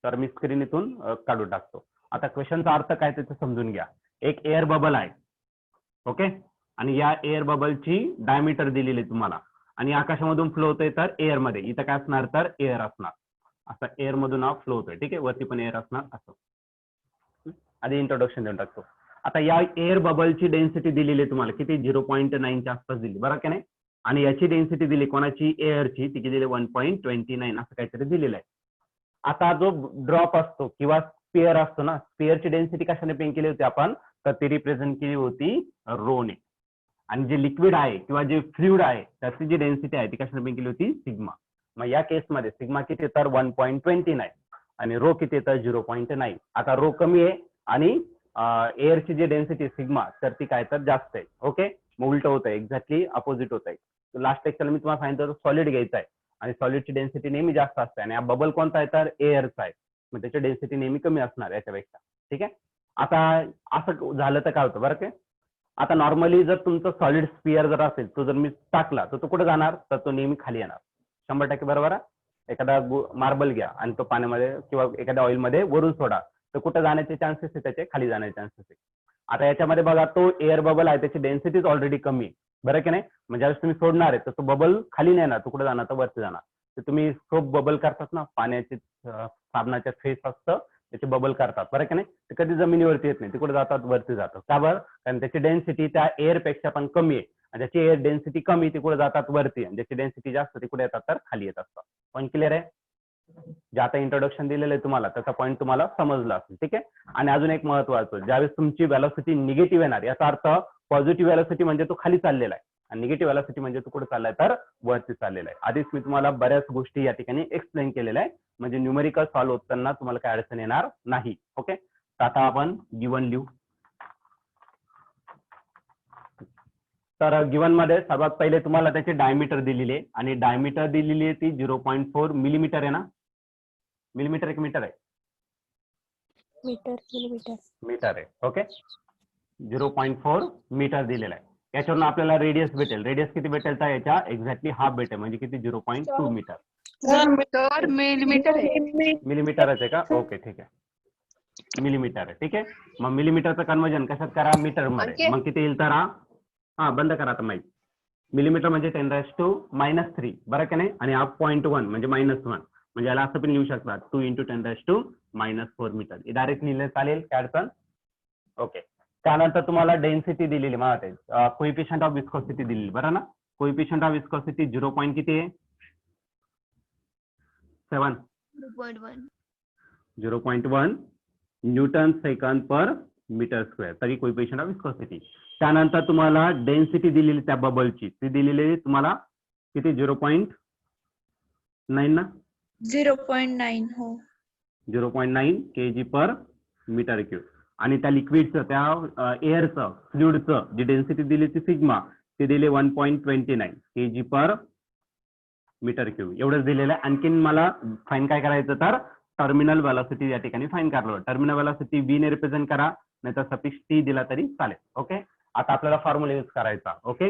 तर मी स्क्रीन इथून काढून टाकतो. आता क्वेश्चनचा अर्थ काय त्याचं समजून घ्या. एक एअर बबल आहे. ओके. आणि या एअर बबलची डायमीटर दिलेली आहे तुम्हाला आणि आकाशामधून फ्लो होतोय तर एअर मध्ये. इथं काय असणार तर एअर असणार. असं एअर मधून हा फ्लो होतोय. ठीक आहे. वरती पण एअर असणार असं. आधी इंट्रोडक्शन देऊन टाकतो. आता या एअर बबलची डेन्सिटी दिलेली आहे तुम्हाला किती 0.9 च्या आसपास दिली बरं की नाही. आणि याची डेन्सिटी दिली कोणाची एअरची ती दिली 1.29 असं काहीतरी दिलेलं आहे. आता जो ड्रॉप असतो किंवा स्पेअर असतो ना स्पेअरची डेन्सिटी कशाने पेन केली होती आपण तर ती रिप्रेझेंट केली होती रोने. आणि जे लिक्विड आहे किंवा जे फ्लुइड आहे त्याची जी डेन्सिटी आहे ती कशाने मेन केली होती सिग्मा. मग या केसमध्ये सिग्मा किती तर 1.29 आणि रो किती तर 0.9. आता रो कमी आहे आणि एअरची जी डेन्सिटी सिग्मा तर ती काय तर जास्त आहे. ओके, मग उलट होत आहे, एक्झॅक्टली अपोजिट होत आहे. लास्ट लेक्चरला मी तुम्हाला सांगितलं सॉलिड घ्यायचं आहे आणि सॉलिडची डेन्सिटी नेहमी जास्त असते आणि हा बबल कोणता आहे तर एअरचा आहे, मग त्याची डेन्सिटी नेहमी कमी असणार याच्यापेक्षा. ठीक आहे, आता असं झालं तर काय होतं बरं काय, आता नॉर्मली जर तुमचं सॉलिड स्पिअर जर असेल तो जर मी टाकला तर तो कुठे जाणार तर तो नेहमी खाली येणार. 100% बरोबर आहे. एखादा मार्बल घ्या आणि तो पाण्यामध्ये किंवा एखाद्या ऑइलमध्ये वरून सोडा तर कुठे जाण्याचे चान्सेस आहे त्याचे खाली जाण्याचे चान्सेस आहे. आता याच्यामध्ये बघा तो एअर बबल आहे त्याची डेन्सिटीज ऑलरेडी कमी आहे बरं की नाही. म्हणजे ज्यावेळेस तुम्ही सोडणार आहे तर तो बबल खाली नाही येणार, तो कुठे जाणार तर वरती जाणार. तर तुम्ही सोप बबल करतात ना, पाण्याचे साबणाच्या फेस असतं त्याचे बबल करतात बरं की नाही, ते कधी जमिनीवरती येत नाही, ते कुठे जातात वरती जातात. का बरं, कारण त्याची डेन्सिटी त्या एअर पेक्षा पण कमी आहे आणि ज्याची एअर डेन्सिटी कमी ती कुठे जातात वरती आणि ज्याची डेन्सिटी जास्त ती कुठे येतात तर खाली येत असतात. पॉईंट क्लिअर आहे. जे आता इंट्रोडक्शन दिलेलं आहे तुम्हाला त्याचा पॉईंट तुम्हाला समजला असेल. ठीक आहे, आणि अजून एक महत्वाचं, ज्यावेळेस तुमची व्हेलॉसिटी निगेटिव्ह येणार याचा अर्थ पॉझिटिव्ह व्हेलॉसिटी म्हणजे तो खाली चाललेला आहे आणि निगेटिव्ह व्हेलॉसिटी म्हणजे तो कुठे चाललाय तर वरती चाललेला आहे. आधीच मी तुम्हाला बऱ्याच गोष्टी या ठिकाणी एक्सप्लेन केलेल्या आहे, म्हणजे न्यूमेरिकल सॉल्व्ह होताना तुम्हाला काय अडचण येणार नाही. ओके, तर आता आपण गिवन लिहू. तर गिवन मध्ये सर्वात पहिले तुम्हाला त्याची डायमीटर दिलेली आहे आणि डायमीटर दिलेली आहे ती 0.4 मिलीमीटर आहे ना, मिलीमीटर एक मीटर आहे मीटर किलोमीटर मीटर आहे. ओके, 0.4 मीटर दिलेला आहे. याच्यावरून आपल्याला रेडियस भेटेल. रेडियस किती भेटेल तर याच्या एक्झॅक्टली हाफ भेटेल म्हणजे किती 0.2 मीटर. तर मिलीमीटर आहे. मिलीमीटरच आहे का, ओके ठीक आहे, मिलीमीटर आहे. ठीक आहे, मग मिलीमीटरचं कन्वर्जन कशात करा मीटर मध्ये, मग किती येईल तर हा बंद करा आता माहिती. मिलीमीटर म्हणजे 10⁻³ बरं की नाही, आणि हा 0.1 म्हणजे -1 म्हणजे याला असं पण लिहू शकतात 2 × 10⁻⁴ मीटर. डायरेक्ट लिहिलं चालेल काय अडचण. ओके, त्यानंतर तुम्हाला डेन्सिटी दिलेली माहिती आहे, कोइफिशियंट ऑफ विस्कोसिटी दिलेली बरं ना. Coefficient of viscosity 0. किती आहे 7 0.1 newton second per metre square तरी कोइफिशियंट ऑफ विस्कोसिटी. त्यानंतर तुम्हाला डेन्सिटी दिलेली त्या बबलची ती दिलेली तुम्हाला किती 0.9 ना, 0.9 हो 0.9 kg/m³. आणि त्या लिक्विडचं त्या एअरचं फ्लुइडचं जी डेन्सिटी दिली ती सिग्मा ती दिली 1.29 kg/m³. एवढंच दिलेलं आहे. आणखीन मला फाईन काय करायचं तर टर्मिनल व्हेलॉसिटी या ठिकाणी फाईन करायला. टर्मिनल व्हेलॉसिटी v ने रिप्रेझेंट करा नाहीतर सफिक्स टी दिला तरी चालेल. ओके, आता आपल्याला फॉर्म्युला यूज करायचा. Okay,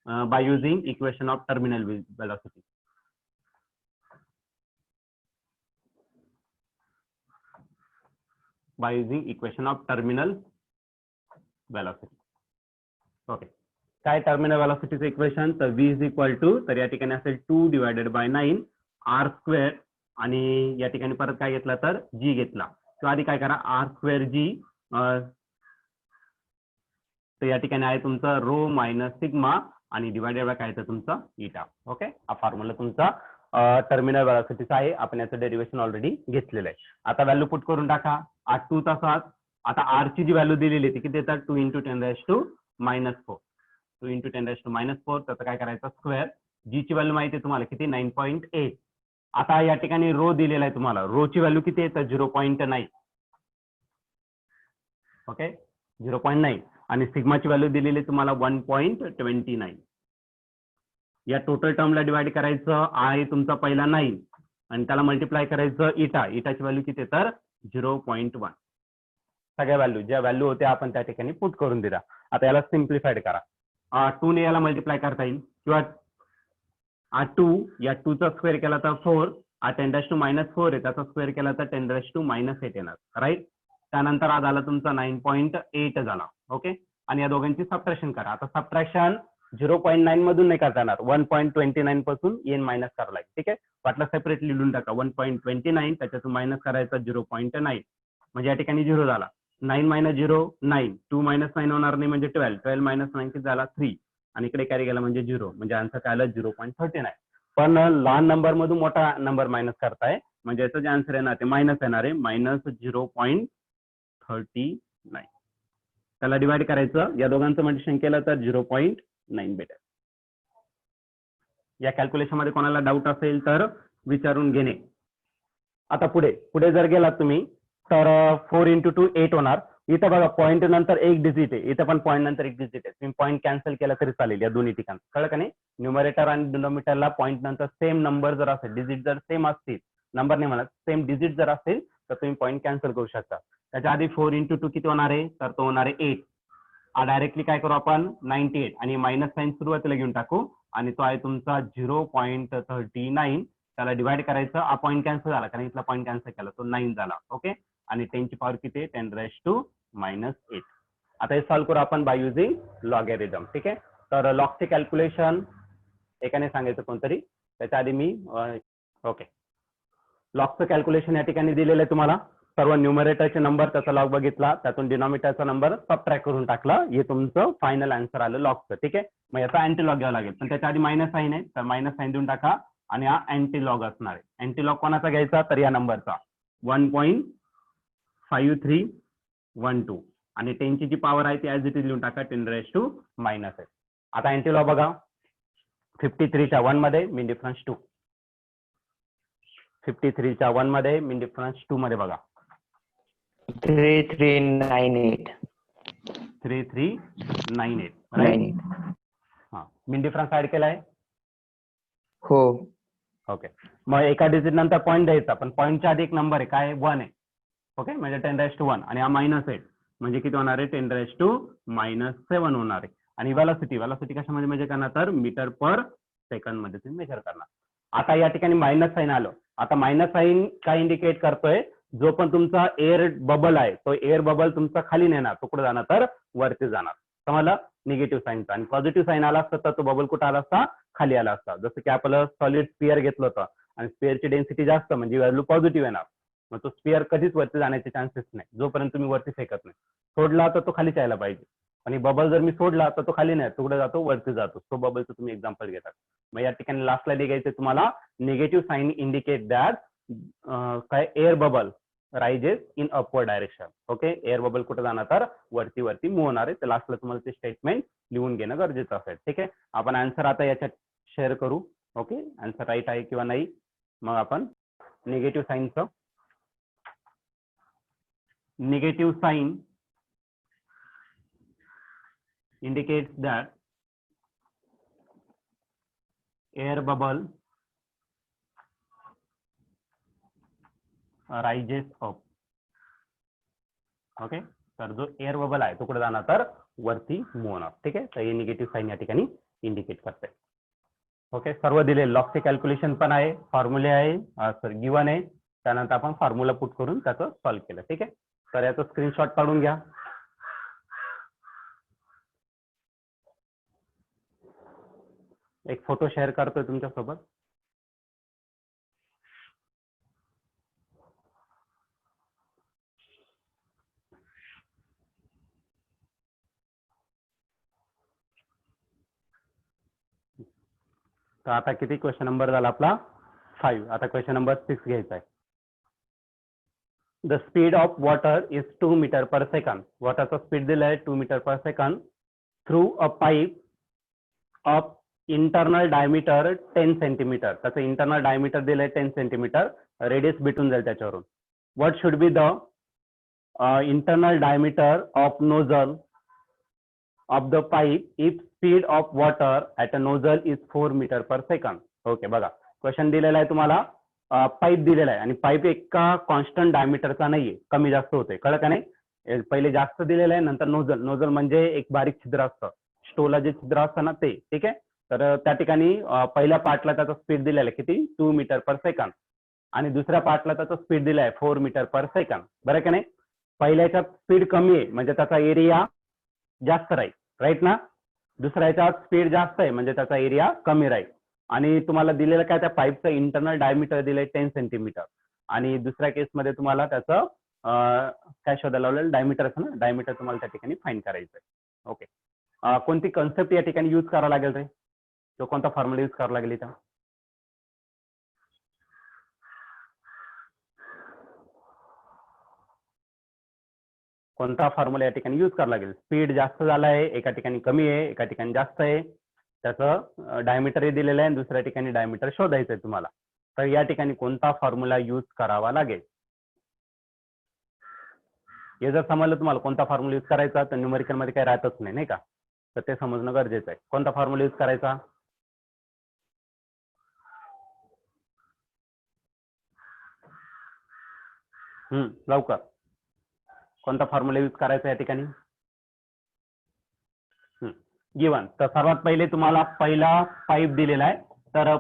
by using equation of terminal velocity. by using equation of terminal velocity. Okay, काय टर्मिनल व्हेलॉसिटीचं इक्वेशन तर v इज इक्वल टू, तर या ठिकाणी असेल 2/9 r² आणि या ठिकाणी परत काय घेतला तर g घेतला. तर आधी काय करा r²g, तर या ठिकाणी आहे तुमचं रो मायनस सिग्मा आणि डिवायडेड बाय काय तर तुमचं इटा. ओके, हा फॉर्म्युला तुमचा टर्मिनल व्हेलॉसिटीचा आहे. आपण याचं डेरिव्हेशन ऑलरेडी घेतलेलं आहे. आता व्हॅल्यू पुट करून टाका. 8 तासात आता r ची जी व्हॅल्यू दिलेली आहे ती किती येतात 2 × 10⁻⁴. 2 × 10⁻⁴ त्याचं काय करायचं स्क्वेअर. जी ची व्हॅल्यू माहिती आहे तुम्हाला किती 9.8. आता या ठिकाणी रो दिलेला आहे तुम्हाला, रो ची व्हॅल्यू किती आहे तर 0.9. ओके, 0.9 आणि सिग्माची व्हॅल्यू दिलेली तुम्हाला 1.29. या टोटल टर्मला डिवाइड करायचं आहे तुमचा पहिला 9 आणि त्याला मल्टिप्लाय करायचं इटाची व्हॅल्यू किती तर 0.1. सगळ्या व्हॅल्यू ज्या व्हॅल्यू होत्या आपण त्या ठिकाणी पुट करून दिला. आता याला सिम्प्लिफाईड करा. 2 ने याला मल्टिप्लाय करता येईल किंवा 2 या 2चा स्क्वेअर केला तर 4, 10⁻⁴ आहे त्याचा स्क्वेअर केला तर 10⁻�8 येणार राईट. त्यानंतर आज आला तुमचा 9.8 झाला. ओके, आणि या दोघांची सबट्रॅक्शन करा. आता सबट्रॅक्शन 0.9 मधून नाही करता येणार, 1.29 पासून n मायनस करावं लागेल. ठीक आहे, वाटलं सेपरेटली लिहून टाका. 1.29 त्याच्यातून मायनस करायचं 0.9 म्हणजे या ठिकाणी 0 झाला. 9 - 0 9, 2 - 9 होणार नाही म्हणजे 12, 12 - 9 किती झाला 3 आणि इकडे कॅरी गेला म्हणजे 0 म्हणजे आन्सर काय आलं 0.39. पण लहान नंबर मधून मोठा नंबर मायनस करताय म्हणजे याचं जे आन्सर येणार ते मायनस येणार आहे -0.39. त्याला डिवाइड करायचं, या दोघांचं मल्टिप्लिकेशन केलं तर 0.9 9 भेटेल. या कॅल्क्युलेशन मध्ये कोणाला डाऊट असेल तर विचारून घेणे. आता पुढे जर गेलात तुम्ही तर 4 into 2 8 होणार. इथं बघा पॉईंट नंतर एक डिजिट आहे, इथं पण पॉईंट नंतर एक डिजिट आहे. तुम्ही पॉईंट कॅन्सल केला तरी चालेल या दोन्ही ठिकाणी. कळलं का नाही? न्यूमरेटर आणि डिनॉमिनेटरला पॉईंट नंतर सेम नंबर जर असेल, डिजिट जर सेम असतील, नंबर नाही म्हणत, सेम डिजिट जर असेल तर तुम्ही पॉईंट कॅन्सल करू शकता. त्याच्या आधी 4 into 2 किती होणार आहे? तर तो होणार आहे 8. डायरेक्टली काय करू आपण 98 आणि मायनस साईन सुरुवातीला घेऊन टाकू आणि तो आहे तुमचा 0.39. त्याला डिवाइड करायचं. हा पॉईंट कॅन्सल झाला कारण इथला पॉईंट कॅन्सल केला, तो 9 झाला. ओके. आणि 10 ची पॉवर किती आहे? 10⁻⁻8. आता हे सॉल्व्ह करू आपण बाय युझिंग लॉगॅरिथम. ठीक आहे. तर लॉगचे कॅल्क्युलेशन एकाने सांगायचं कोणतरी. त्याच्या आधी मी ओके, लॉगचं कॅल्क्युलेशन या ठिकाणी दिलेलं आहे तुम्हाला. सर्व न्यूमरेटरचे नंबर त्याचा लॉग बघितला, त्यातून डिनॉमिनेटरचा नंबर सबट्रॅक्ट करून टाकला. हे तुमचं फायनल आन्सर आलं लॉगचं. ठीक आहे. मग याचा अँटी लॉग घ्यावा लागेल, पण त्याच्या आधी मायनस साईन आहे तर मायनस साईन देऊन टाका आणि हा अँटी लॉग असणार आहे. अँटी लॉग कोणाचा घ्यायचा? तर या नंबरचा 1.5312 आणि 10 ची जी पॉवर आहे ती ऍज इट इज लिहून टाका 10⁻⁻8. आता अँटी लॉग बघा. 53 च्या 1 मध्ये मीन डिफरन्स 2. 53 च्या 1 मध्ये मीन डिफरन्स 2 मध्ये बघा 3398. 3398 राईट. हा, मीन डिफरन्स ऍड केलाय. हो. ओके. मग एका डिजिट नंतर पॉईंट द्यायचा, पण पॉईंटच्या आधी एक नंबर आहे काय? 1 आहे. ओके, म्हणजे 10⁻1 आणि हा -8 म्हणजे किती होणार आहे? 10⁻⁻7 होणार आहे. आणि व्हेलॉसिटी कशामध्ये मेजर करणार? तर मीटर पर सेकंड मध्ये तुम्ही मेजर करणार. आता या ठिकाणी मायनस साईन आलं. आता मायनस साईन काय इंडिकेट करतोय? जो पण तुमचा एअर बबल आहे तो एअर बबल तुमचा खाली नेणार, तो कुठे जाणार? तर वरती जाणार. समजलं? निगेटिव्ह साईनचा. आणि पॉझिटिव्ह साईन आला असता तर तो बबल कुठे आला असता? खाली आला असता. जसं की आपलं सॉलिड स्पिअर घेतलं होतं आणि स्पिअरची डेन्सिटी जास्त म्हणजे व्हॅल्यू पॉझिटिव्ह येणार. मग तो स्पिअर कधीच वरती जाण्याचे चान्सेस नाही जोपर्यंत तुम्ही वरती फेकत नाही. सोडला तर तो खाली यायला पाहिजे. आणि बबल जर मी सोडला तर तो खाली नाही, तो कुठे जातो? वरती जातो. तो बबलचं तुम्ही एक्झाम्पल घेतात. मग या ठिकाणी लास्टला लिहायचं तुम्हाला निगेटिव्ह साईन इंडिकेट दॅट काय air bubble rises in upward direction. Okay. Air bubble कुठे जाणार? तर वरती मूव्ह होणार आहे. तर लास्टला तुम्हाला ते स्टेटमेंट लिहून घेणं गरजेचं असेल. ठीक आहे. आपण आन्सर आता याच्यात शेअर करू. ओके. आन्सर राईट आहे किंवा नाही. मग आपण निगेटिव्ह साईनचं negative sign indicates that air bubble rises up. Okay. तर जो एअर बबल आहे तो कुठे जाणार? तर वरती मूव्ह होणार. ठीक आहे. तर हे निगेटिव्ह साईन या ठिकाणी इंडिकेट करते. ओके. सर्व दिले. लॉगचे कॅल्क्युलेशन पण आहे, फॉर्म्युले आहे, सॉरी गिवन आहे. त्यानंतर आपण फॉर्म्युला पुट करून त्याचं सॉल्व्ह केलं. ठीक आहे. तर याचा स्क्रीनशॉट काढून घ्या. एक फोटो शेअर करतोय तुमच्यासोबत. तर आता किती क्वेश्चन नंबर झाला आपला? 5. आता क्वेश्चन नंबर 6 घ्यायचा आहे. The speed of water is 2 metre per second. वॉटरचा स्पीड दिलाय 2 metre per second through a pipe of internal diameter 10 centimetre. त्याचं इंटरनल डायमीटर दिलंय 10 सेंटीमीटर. रेडियस भेटून जाईल त्याच्यावरून. What should be the internal diameter of nozzle of the pipe if speed of water at a nozzle is 4 meter per second. Okay. बघा question दिलेला आहे तुम्हाला. Pipe दिलेला आहे आणि पाईप एका कॉन्स्टंट डायमीटरचा नाहीये, कमी जास्त होते. कळलं का नाही? पहिले जास्त दिलेलं आहे, नंतर नोझल. नोझल म्हणजे एक बारीक छिद्र असतं, स्टोला जे छिद्र असतं ना ते. ठीक आहे. तर त्या ठिकाणी पहिल्या पार्टला त्याचा स्पीड दिलेला आहे किती? 2 मीटर पर सेकंड आणि दुसऱ्या पार्टला त्याचा स्पीड दिला आहे 4 मीटर पर सेकंड. बरं का नाही? पहिल्याच्यात स्पीड कमी आहे म्हणजे त्याचा एरिया जास्त राहील, राईट ना? दुसऱ्या ह्याच्यात स्पीड जास्त आहे म्हणजे त्याचा एरिया कमी राहील. आणि तुम्हाला दिलेलं काय? त्या पाईपचं इंटरनल डायमीटर दिलंय 10 सेंटीमीटर आणि दुसऱ्या केसमध्ये तुम्हाला त्याचं काय शोधायला लावलेलं? डायमीटर असं ना, डायमीटर तुम्हाला त्या ठिकाणी फाईंड करायचं आहे. ओके. कोणती कन्सेप्ट या ठिकाणी यूज करावं लागेल रे? तो कोणता फॉर्म्युला यूज करावा लागेल इथं? कोणता फॉर्म्युला या ठिकाणी यूज करावा लागेल? स्पीड जास्त झाला आहे, एका ठिकाणी कमी आहे, एका ठिकाणी जास्त आहे. त्याचं डायमीटर दिलेलं आहे आणि दुसऱ्या ठिकाणी डायमीटर शोधायचं आहे तुम्हाला. तर या ठिकाणी कोणता फॉर्म्युला यूज करावा लागेल? हे जर समजलं तुम्हाला कोणता फॉर्म्युला यूज करायचा तर न्यूमेरिकल मध्ये काही राहतच नाही, नाही का? तर ते समजणं गरजेचं आहे. कोणता फॉर्म्युला यूज करायचा? लवकर कोणता फॉर्म्युला यूज करायचा या ठिकाणी? गिवन. तर सर्वात पहिले तुम्हाला पहिला पाईप दिलेला आहे, तर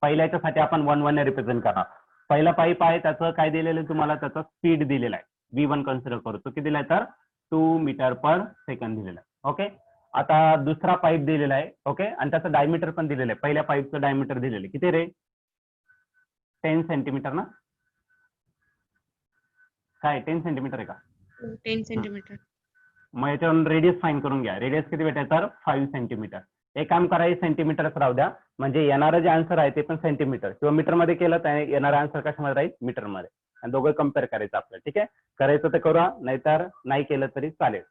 पहिल्या याच्यासाठी आपण 1 ने रिप्रेझेंट करणार. पहिला पाईप आहे त्याचं काय दिलेलं आहे तुम्हाला? त्याचा स्पीड दिलेला आहे, V1 कन्सिडर करू. तो किती दिलाय तर 2 मीटर पर सेकंड दिलेला आहे. ओके. आता दुसरा पाईप दिलेला आहे, ओके, आणि त्याचं डायमीटर पण दिलेलं आहे. पहिल्या पाईपचं डायमीटर दिलेलं आहे किती रे? 10 सेंटीमीटर ना? काय 10 सेंटीमीटर आहे का? 10 सेंटीमीटर. मग याच्यावरून रेडियस फाईन करून घ्या. रेडियस किती भेटेल तर 5 सेंटीमीटर. एक काम करा, हे सेंटीमीटरच राहू द्या, म्हणजे येणारं जे आन्सर आहे ते पण सेंटीमीटर किंवा मीटर मध्ये केलं तर येणारा आन्सर कशामध्ये राहील? मीटर मध्ये. आणि दोघं कम्पेअर करायचं आपल्याला. ठीक आहे, करायचं तर करा, नाहीतर नाही केलं तरी चालेल.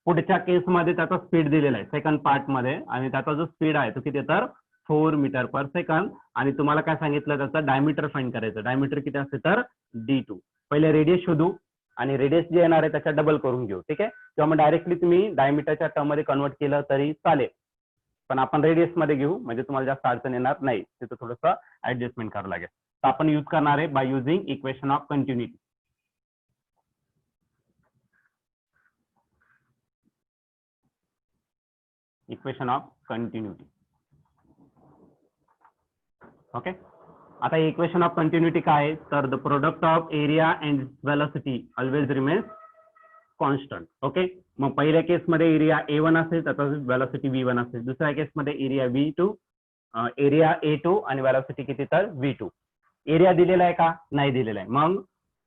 पुढच्या केसमध्ये त्याचा स्पीड दिलेला आहे सेकंड पार्ट मध्ये, आणि त्याचा जो स्पीड आहे तो किती तर 4 मीटर पर सेकंड. आणि तुम्हाला काय सांगितलं त्याचं डायमीटर फाईन करायचं. डायमीटर किती असते तर D2. पहिले रेडियस शोधू आणि रेडियस जे येणार आहे त्याच्या डबल करून घेऊ. ठीक आहे, किंवा मग डायरेक्टली तुम्ही डायमीटरच्या टर्म मध्ये कन्वर्ट केलं तरी चालेल, पण आपण रेडियस मध्ये घेऊ म्हणजे तुम्हाला जास्त अडचण येणार नाही. तिथं थोडंसं ऍडजस्टमेंट करावं लागेल. तर आपण यूज करणार आहे by using equation of continuity. Equation of continuity. Okay. आता इक्वेशन ऑफ कंटिन्युटी काय आहे तर the product of area and velocity always remains constant. Okay. मग पहिल्या केसमध्ये एरिया A1 असेल त्याचा व्हेलॉसिटी V1 असेल. दुसऱ्या केसमध्ये एरिया V2, एरिया A2 आणि व्हेलॉसिटी किती तर V2. एरिया दिलेला आहे का? नाही दिलेला आहे. मग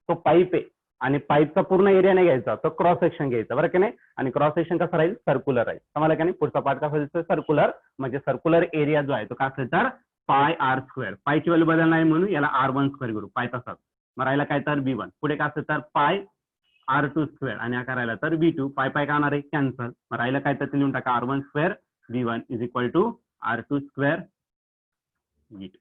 तो पाईप आहे आणि पाईपचा पूर्ण एरिया नाही घ्यायचा, तो क्रॉस सेक्शन घ्यायचा, बरं की नाही? आणि क्रॉस सेक्शन कसं राहील? सर्क्युलर राहील. समजलं का नाही? पुढचा पार्ट कसा दिसतोय? सर्क्युलर. म्हणजे सर्क्युलर एरिया जो आहे तो काय असेल तर पाय आर स्क्वेअर. पायची व्हॅल्यू बदलणार नाही म्हणून याला R1 स्क्वेअर करू. पाय तसाच. मग राहिला काय तर V1. पुढे काय असेल तर पाय R2 स्क्वेअर आणि हा राहिला तर V2. पाय पाय काय होणार आहे? कॅन्सल. मग राहिला काय तर ते लिहून टाका R1 square V1 is equal to R2 square V2.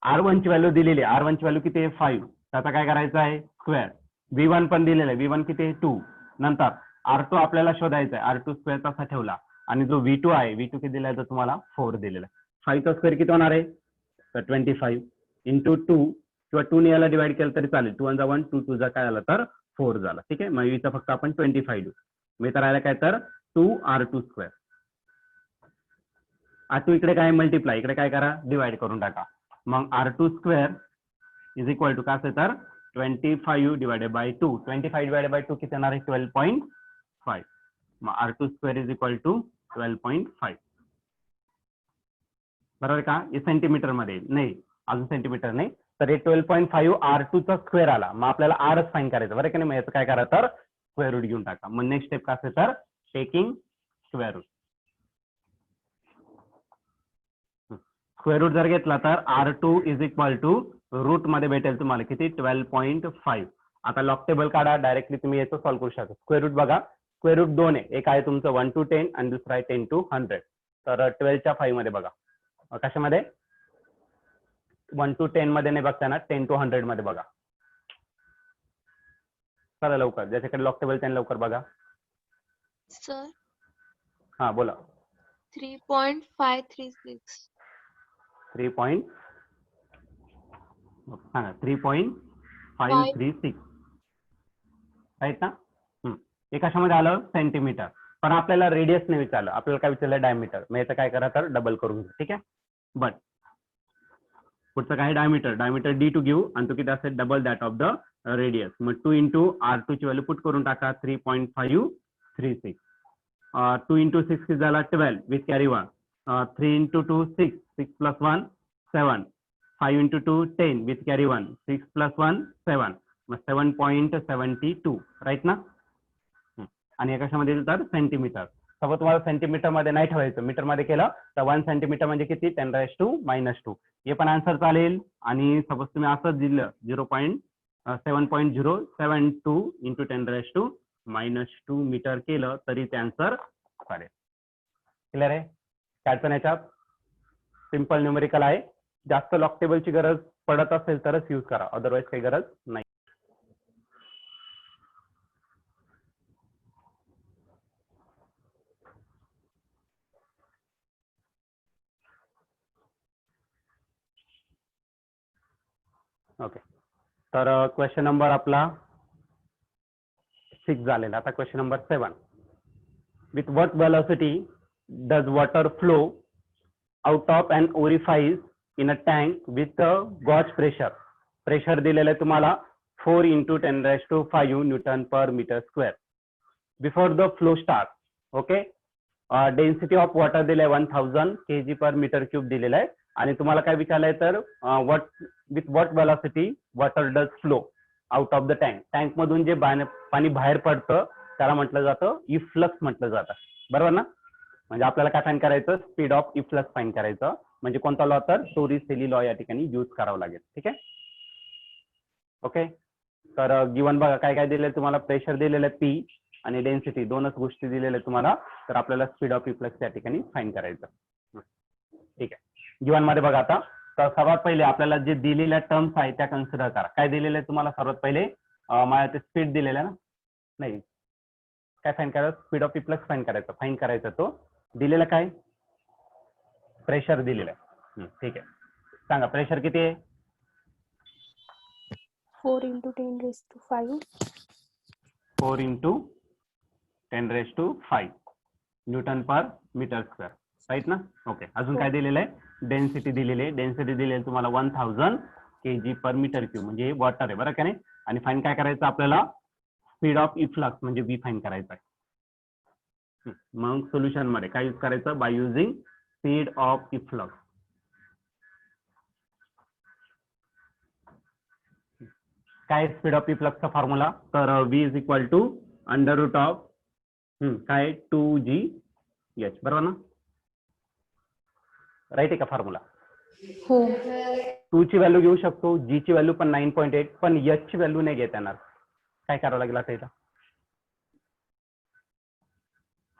R1 ची व्हॅल्यू दिलेली आहे. R1 ची व्हॅल्यू किती आहे? 5. त्याचा काय करायचं आहे? स्क्वेअर. V1 पण दिलेलं आहे. V1 किती आहे? 2. नंतर R2 आपल्याला शोधायचा आहे. R2 स्क्वेअर तसा ठेवला आणि जो V2 आहे, V2 किती दिला आहे तर तुम्हाला 4 दिलेला आहे. 5 चा स्क्वेअर किती होणार आहे? तर 25 इंटू 2 किंवा 2 ने याला डिवाइड केलं तरी चालेल. 2 1 1, 2 2 काय झालं तर 4 झाला. ठीक आहे, मग इथं फक्त आपण 25 देऊ. मी तर राहिला काय तर 2R2 स्क्वेअर. R2 इकडे काय मल्टिप्लाय, इकडे काय करा? डिवाइड करून टाका. मग R2 square is equal to काय असेल तर 25 डिवाइडेड बाय 2. 25 डिवाइडेड बाय 2 किती येणार आहे? 12.5. मग R2 square is equal to 12.5. बरोबर का? हे सेंटीमीटर मध्ये नाही, अजून सेंटीमीटर नाही. तर हे 12.5 R2 चा स्क्वेअर आला. मग आपल्याला R फाईन करायचं, बरं की नाही? मग याचं काय करा तर स्क्वेअर रूट घेऊन टाका. मग नेक्स्ट स्टेप काय असेल तर taking square root. Square root जर घेतला तर R2 is equal to route मध्ये भेटेल तुम्हाला किती? 12.5. आता लॉग टेबल काढा, डायरेक्टली तुम्ही याचं सॉल्व्ह करू शकता. स्क्वेअर रूट बघा, स्क्वेअर रूट 2 आहे. एक आहे तुमचं 1 to 10 आणि दुसरा आहे 10 to 100. तर 12च्या 5 मध्ये बघा. कशामध्ये? 1 to 10 मध्ये नाही बघताना 10 to 100 मध्ये बघा. चला लवकर, ज्याच्याकडे लॉग टेबल त्यांनी लवकर बघा. सर हा बोला. 3.536. 3.536 आहेत ना? हे कशामध्ये आलं? सेंटीमीटर. पण आपल्याला रेडियस नाही विचारलं, आपल्याला काय विचारलं? डायमीटर. मग याचं काय करा तर डबल करून घेऊ. ठीक आहे, बट पुढचं काय? डायमीटर. डायमीटर D2 घेऊ आणि तो किती असेल? Double that of the radius. मग 2 इंटू R2 ची व्हॅल्यू पुट करून टाका 3.536. 2 इंटू 6 किती झाला? 12 with carry 1. 3 into 2 6, 6 plus 1 7. 5 into 2 10 with carry 1, 6 plus 1 7. मग 7.72 राईट ना? आणि कशामध्ये तर सेंटीमीटर. सपोज तुम्हाला सेंटीमीटर मध्ये नाही ठेवायचं, मीटर मध्ये केलं तर 1 सेंटीमीटर म्हणजे किती? 10⁻². हे पण आन्सर चालेल. आणि सपोज तुम्ही असं दिलं 7.072 इंटू 10⁻² मीटर केलं तरी ते आन्सर चालेल. क्लिअर आहे? काय अडचण याच्यात? सिम्पल न्यूमेरिकल आहे. जास्त लॉक टेबलची गरज पडत असेल तरच यूज करा, अदरवाईज काही गरज नाही. ओके, तर क्वेश्चन नंबर आपला 6 झालेला. आता question number 7. With what velocity does water flow out of an orifice in a tank with gauge pressure? Pressure दिलेलं आहे तुम्हाला 4 × 10⁵ newton per metre square. Before the flow start. Okay, density of water दिले 1000 kg per meter cube दिलेलं आहे आणि तुम्हाला काय विचारलंय तर with what velocity water does flow out of the tank. Tank मधून जे पाणी बाहेर पडतं त्याला म्हटलं जातं इफ्लक्स म्हटलं जातं. बरोबर ना? म्हणजे आपल्याला काय फाइंड करायचं? स्पीड ऑफ इफ्लक्स फाइंड करायचं. म्हणजे कोणता लॉ? तर टोरी-सेली लॉ या ठिकाणी यूज करावा लागेल. ठीक आहे. ओके, तर गिवन बघा काय काय दिलेलं तुम्हाला. प्रेशर दिलेलं आहे पी आणि डेन्सिटी, दोनच गोष्टी दिलेल्या आहेत तुम्हाला. तर आपल्याला स्पीड ऑफ इफ्लक्स या ठिकाणी फाइंड करायचं. ठीक आहे, गिवन मध्ये बघा आता. तर सर्वात पहिले आपल्याला जे दिलेल्या टर्म्स आहेत त्या कन्सिडर करा. काय दिलेलं आहे तुम्हाला? सर्वात पहिले मला ते स्पीड दिलेलं आहे ना, नाही काय फाइंड करायचं? स्पीड ऑफ इफ्लक्स फाइंड करायचं. फाइंड करायचं तो दिलेला काय? प्रेशर दिलेलं आहे. ठीक आहे, सांगा प्रेशर किती आहे? 4 × 10⁵. 4 × 10⁵ newton per metre square. Right ना? ओके, अजून काय दिलेलं आहे? डेन्सिटी दिलेली आहे. डेन्सिटी दिलेली आहे तुम्हाला 1000 kg पर मीटर क्यूब, म्हणजे वॉटर आहे. बरं का नाही? आणि फाइंड काय करायचं आपल्याला? स्पीड ऑफ इफ्लक्स म्हणजे व्ही फाइंड करायचा आहे. मग सोल्युशन मध्ये काय यूज करायचं? By using speed of efflux. काय स्पीड ऑफ इफ्लक्सचा फॉर्म्युला? तर व्ही इज इक्वल टू √ऑफ काय 2gh. बरोबर ना? राईट आहे का फॉर्म्युला? हो. 2 ची व्हॅल्यू घेऊ शकतो, जी ची व्हॅल्यू पण 9.8, पण h ची व्हॅल्यू नाही घेता येणार. काय करावं लागेल आता इथं?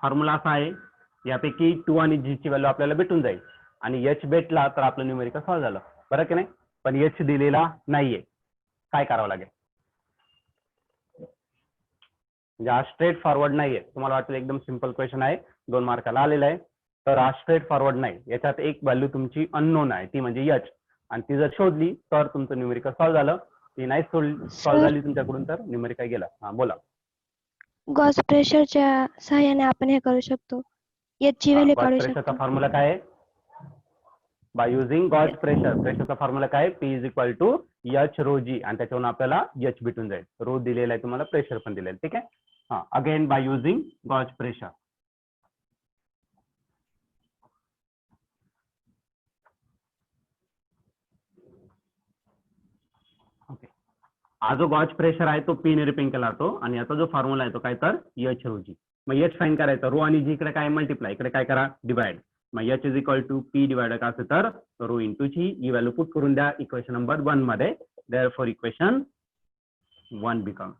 फॉर्म्युला असा आहे, यापैकी 2 आणि g ची व्हॅल्यू आपल्याला भेटून जाईल आणि h भेटला तर आपलं न्यूमेरिकल सॉल्व्ह झालं. बरं की नाही? पण h दिलेला नाहीये. काय करावं लागेल? म्हणजे हा स्ट्रेट फॉरवर्ड नाहीये. तुम्हाला वाटेल एकदम सिंपल क्वेश्चन आहे, 2 मार्काला आलेला आहे. तर हा स्ट्रेट फॉरवर्ड नाही. याच्यात एक व्हॅल्यू तुमची अननोन आहे, ती म्हणजे h, आणि ती जर शोधली तर तुमचं न्यूमेरिकल सॉल्व्ह झालं. ती नाही सॉल्व्ह झाली तुमच्याकडून तर न्यूमेरिकल गेला. हा बोला. गॉज प्रेशरच्या सहाय्याने आपण हे करू शकतो. याची व्हॅल्यू गॉज काढू प्रेशरचा शकतो. फॉर्म्युला काय आहे? By using gauge pressure. प्रेशरचा फॉर्म्युला काय? P is equal to h ρg, आणि त्याच्यावरून आपल्याला h भेटून जाईल. रो दिलेला आहे तुम्हाला, प्रेशर पण दिलेलं आहे. ठीक आहे. हा, again by using gauge pressure. Okay, हा जो गॉज प्रेशर आहे तो पी ने रिप्रेझेंट केला जातो आणि याचा जो फॉर्म्युला आहे तो काय? तर h ρg. मग h फाइंड करायचा. रो आणि जी इकडे काय मल्टिप्लाय, इकडे काय करा? डिवाइड. मग h is equal to P divide काय असेल तर रो इंटू जी. ही व्हॅल्यू पुट करून द्या इक्वेशन नंबर 1 मध्ये. Therefore equation 1 become.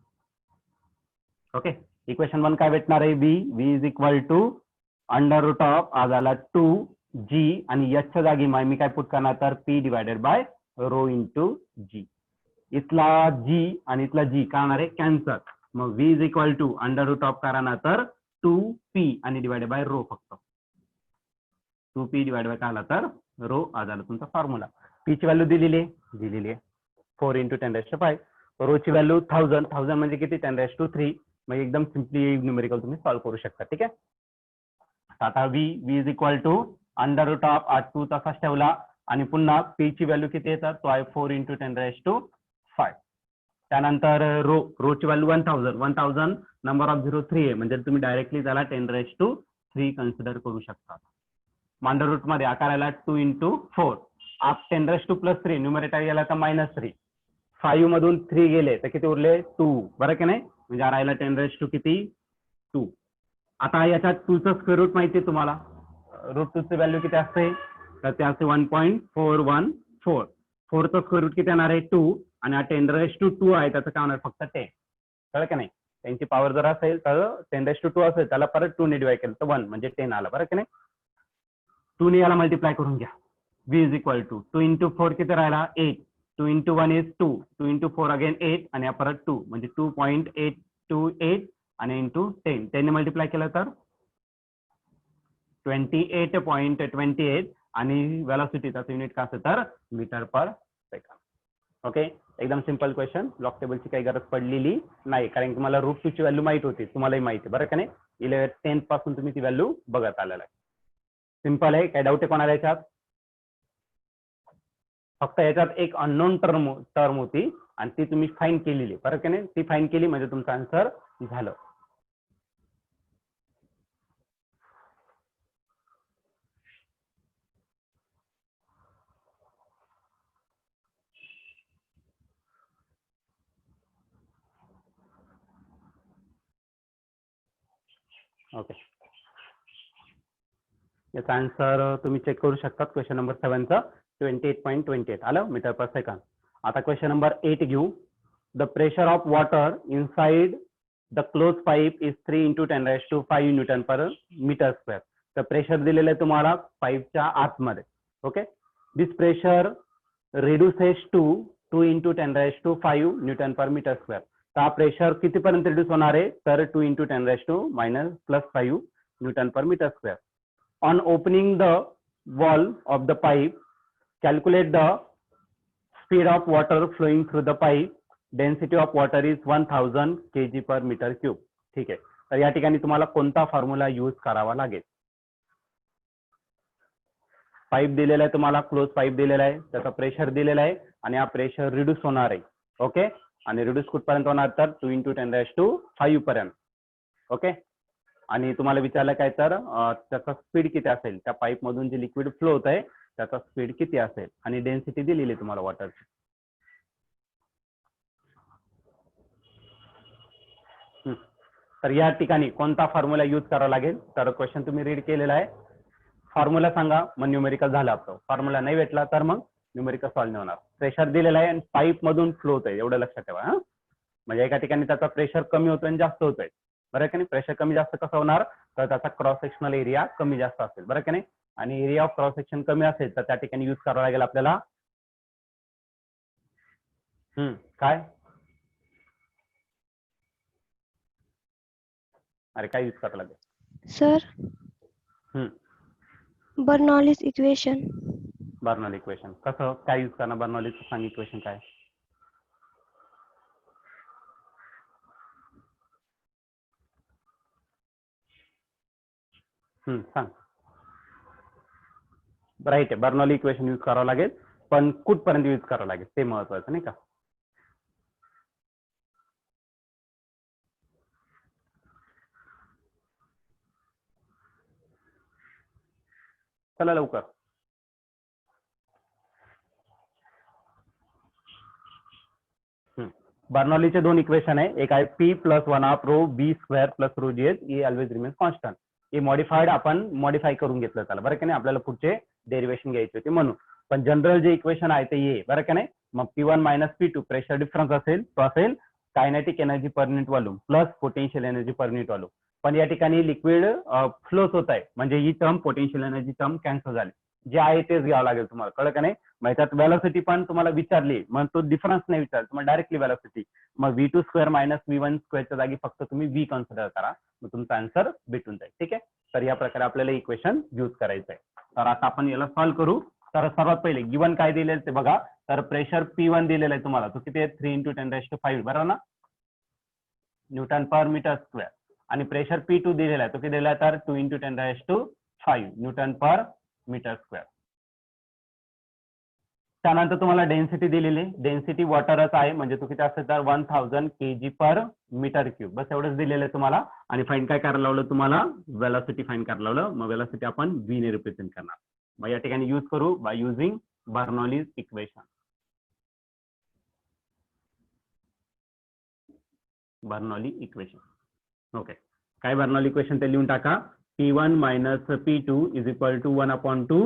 Okay, equation 1 काय भेटणार आहे? v इज इक्वल टू √ऑफ आज आला 2g आणि h च्या जागी मी काय पुट करणार तर p divided by rho into G. इथला g आणि इथला g काय होणार आहे? कॅन्सल. मग v इज इक्वल टू √ऑफ करा ना तर 2p आणि डिवायडेड बाय रो, फक्त 2p डिवाइड बाय काय आला तर रो. आज आला तुमचा फॉर्म्युला. p ची व्हॅल्यू दिलेली आहे 4 × 10⁵. रो ची व्हॅल्यू 1000 म्हणजे किती? 10⁵. मग एकदम सिम्पली न्यूमेरिकल तुम्ही सॉल्व्ह करू शकता. ठीक आहे. आता v इज इक्वल टू √ऑफ 2 तसाच ठेवला आणि पुन्हा p ची व्हॅल्यू किती येतात? तो आहे 4 × 10⁵. त्यानंतर रो ची व्हॅल्यू 1000 नंबर ऑफ 0 3 आहे, म्हणजे तुम्ही डायरेक्टली त्याला 10⁵ कन्सिडर करू शकता. अंडर रूट मध्ये आकाराला 2 × 4 आप 10⁻³ न्यूमरेटर गेला तर -3. 5 मधून 3 गेले तर किती उरले? 2. बरं की नाही? म्हणजे राहिला 10⁻² किती? 2. आता याच्यात 2चं स्क्वेअर रूट माहिती आहे तुम्हाला. √2 ची व्हॅल्यू किती असते? तर ते असते 1.414. 4चं स्क्वेअर रूट किती येणार आहे? 2. आणि हा 10⁻² आहे, त्याचं काय होणार? फक्त 10. कळलं की नाही? त्यांची पॉवर जर असेल तर 10⁻² असेल त्याला परत 2 ने डिवाइड केलं तर 1 म्हणजे 10 आला. बरं की नाही? 2 ने याला मल्टिप्लाय करून घ्या. V is equal to 2 into 4 किती राहिला 8. 2 इंटू 1 इज 2. 2 इंटू 4 अगेन 8 आणि हा परत 2 म्हणजे 2.828 आणि इंटू 10. 10 ने मल्टिप्लाय केलं तर 28.28 आणि वेलॉसिटीचा युनिट काय असेल तर मीटर पर सेकंड. ओके, एकदम सिंपल क्वेश्चन. लॉग टेबलची काही गरज पडलेली नाही, कारण की मला रूट 2 ची व्हॅल्यू माहित होती, तुम्हालाही माहिती आहे बरं का नाही. 10th पासून तुम्ही ती व्हॅल्यू बघत आलेला आहे. सिंपल आहे. काय डाऊट आहे कोणाला याच्यात? फक्त याच्यात एक अननोन टर्म होती आणि ती तुम्ही फाईन केलेली बरं का नाही. ती फाईन केली म्हणजे तुमचं आन्सर झालं. ओके, याचा आन्सर तुम्ही चेक करू शकता. क्वेश्चन नंबर 7चा 28.28 आलं मीटर पर सेकंड. आता क्वेश्चन नंबर 8 घेऊ. The pressure of water inside the close pipe is 3 into 10⁵ newton per metre square. तर प्रेशर दिलेलं आहे तुम्हाला पाईपच्या आतमध्ये. Okay, this pressure reduces to 2 into 10⁵ newton per metre square. तर हा प्रेशर कितीपर्यंत रिड्यूस होणार आहे तर 2 into 10⁻⁻5 newton per metre square. On opening the valve of the pipe, calculate the speed of water flowing through the pipe. Density of water is 1000 kg per meter cube. ठीक आहे, तर या ठिकाणी तुम्हाला कोणता फॉर्म्युला यूज करावा लागेल? Pipe दिलेला आहे तुम्हाला, क्लोज पाईप दिलेला आहे, त्याचा प्रेशर दिलेला आहे आणि हा प्रेशर रिड्यूस होणार आहे. ओके, आणि रिड्यूस कुठपर्यंत होणार तर 2 इंटू 10⁵ पर्यंत. ओके, आणि तुम्हाला विचारलं काय तर त्याचा स्पीड किती असेल, त्या पाईप मधून जे लिक्विड फ्लो होत आहे त्याचा स्पीड किती असेल आणि डेन्सिटी दिलेली तुम्हाला वॉटरची. तर या ठिकाणी कोणता फॉर्म्युला यूज करावा लागेल तर क्वेश्चन तुम्ही रीड केलेला आहे. फॉर्म्युला सांगा मग न्यूमेरिकल झालं आपलं. फॉर्म्युला नाही भेटला तर मग न्यूमेरिकल सॉल्व्ह नाही होणार. प्रेशर दिलेला आहे आणि पाईप मधून फ्लो होत आहे एवढं लक्षात ठेवा. म्हणजे एका ठिकाणी त्याचा प्रेशर कमी होतोय आणि जास्त होतोय बरं का नाही. प्रेशर कमी जास्त कसं होणार तर त्याचा क्रॉस सेक्शनल एरिया कमी जास्त असेल बरं का नाही. आणि एरिया ऑफ क्रॉस सेक्शन कमी असेल तर त्या ठिकाणी यूज करावं लागेल आपल्याला काय. अरे काय यूज करावं लागेल sir? Bernoulli's equation. Bernoulli equation कसं काय यूज करणार? बर्नॉलीचं सांग इक्वेशन काय. सांग. राईट आहे, बर्नॉली इक्वेशन यूज करावं लागेल, पण कुठपर्यंत यूज करावं लागेल ते महत्वाचं नाही का. चला लवकर. बर्नॉलीचे दोन इक्वेशन आहे. एक आहे P + 1/2 ρ B square plus ρ GH ही ऑलवेज रिमेन्स कॉन्स्टंट. हे मॉडिफाईड आपण मॉडिफाय करून घेतलं त्याला बरं का नाही. आपल्याला पुढचे डेरिवेशन घ्यायचे होते म्हणून. पण जनरल जे इक्वेशन आहे ते ये बरं का नाही. मग P1 - P2 प्रेशर डिफरन्स असेल तो असेल kinetic energy per unit volume plus potential energy per unit volume. पण या ठिकाणी लिक्विड फ्लोच होत आहे म्हणजे ही term potential energy term cancel झाली. जे आहे तेच घ्यावं लागेल तुम्हाला, कळलं का नाही. मग त्यात व्हेलॉसिटी पण तुम्हाला विचारली मग तो डिफरन्स नाही विचारला तुम्हाला डायरेक्टली व्हेलॉसिटी. मग V2 स्क्वेअर - V1 स्क्वेअरच्या जागी फक्त तुम्ही V कन्सिडर करा मग तुमचा आन्सर भेटून जाईल. ठीक आहे, तर या प्रकारे आपल्याला इक्वेशन यूज करायचं आहे. तर आता आपण याला सॉल्व्ह करू. तर सर्वात पहिले गिवन काय दिलेलं ते बघा. तर प्रेशर P1 दिलेला आहे तुम्हाला, तो किती आहे 3 इंटू 10⁵ बरोबर ना न्यूटन पर मीटर स्क्वेअर. आणि प्रेशर P2 दिलेला आहे तो किती दिलेला आहे तर 2 into 10⁵ newton per metre square. त्यानंतर तुम्हाला डेन्सिटी दिलेली, डेन्सिटी वॉटरच आहे म्हणजे तो किती असेल तर 1000 kg पर मीटर क्यूब. बस एवढंच दिलेलं आहे तुम्हाला. आणि फाईन काय करायला लावलं तुम्हाला वेलॉसिटी फाईन करायला लावलं. मग वेलॉसिटी आपण V ने रिप्रेझेंट करणार. मग या ठिकाणी यूज करू by using Bernoulli's equation. Bernoulli equation okay. काय बर्नॉली इक्वेशन ते लिहून टाका. P1 - P2 is equal to 1/2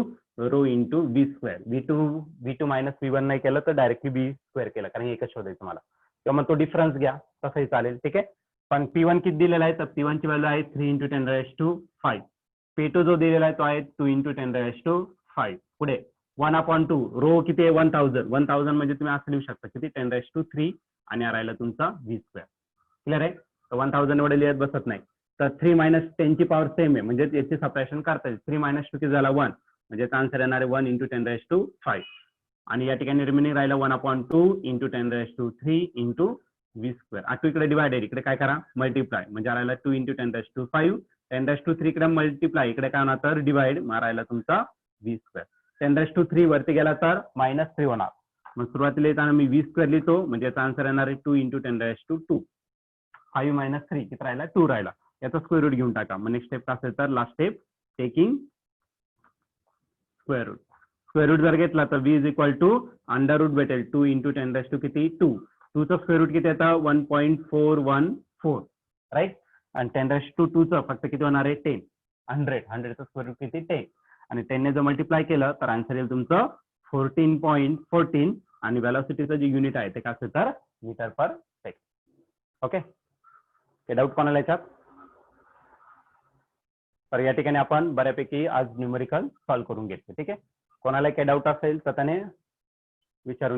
ρ into V square. V2 - V1 नाही केलं तर डायरेक्टली B स्क्वेअर केलं कारण एकच शोधायचं मला. किंवा मग तो डिफरन्स घ्या तसंही चालेल. ठीक आहे, पण P1 किती दिलेला आहे तर P1 ची व्हॅल्यू आहे 3 इंटू 10⁵. P2 जो दिलेला आहे तो आहे 2 × 10⁵. पुढे 1/2 रो किती आहे 1000. 1000 म्हणजे तुम्ही असं लिहू शकता किती 10⁵ आणि हा राहिला तुमचा v². क्लिअर आहे. तर 1000 एवढे लिहित बसत नाही. तर 3 - 10 ची पॉवर सेम आहे म्हणजे याची सबट्रॅक्शन करता येईल. 3 - 2 किती झाला 1 म्हणजे याचा आन्सर येणार आहे 1 × 10⁵. आणि या ठिकाणी रिमेनिंग राहिला 1/2 × 10⁵ × v². आता इकडे डिवायडेड इकडे काय करा मल्टिप्लाय म्हणजे राहिला 2 × 10⁵. 10⁵ इकडे मल्टिप्लाय इकडे काय होणार तर डिवाइड मग राहिला तुमचा v². 10⁵ वरती गेला तर -3 होणार. मग सुरुवातीला येताना मी v² लिहितो म्हणजे याचा आन्सर येणार आहे 2 × 10⁵. 5 - 3 किती राहिला 2 राहिला. याचा स्क्वेअर रूट घेऊन टाका. मग नेक्स्ट स्टेप काय असेल तर last step taking square root. Square root जर घेतला तर v √√ भेटेल 2 × 10⁵ किती 2. 2 चं स्क्वेअर रूट किती येतं 1.414 राईट. आणि 10⁵ चं फक्त किती होणार आहे 10. 100 चं स्क्वेअर रूट किती 10 आणि 10 ने जर मल्टिप्लाय केलं तर आन्सर येईल तुमचं 14.14 आणि व्हेलॉसिटीचं जे युनिट आहे ते काय असेल तर मीटर/सेकंड. ओके. हे डाऊट कोणाला याच्यात? तर या ठिकाणी आपण बऱ्यापैकी आज न्यूमेरिकल सॉल्व्ह करून घेतले. ठीक आहे. कोणाला काही डाऊट असेल तर त्याने विचारून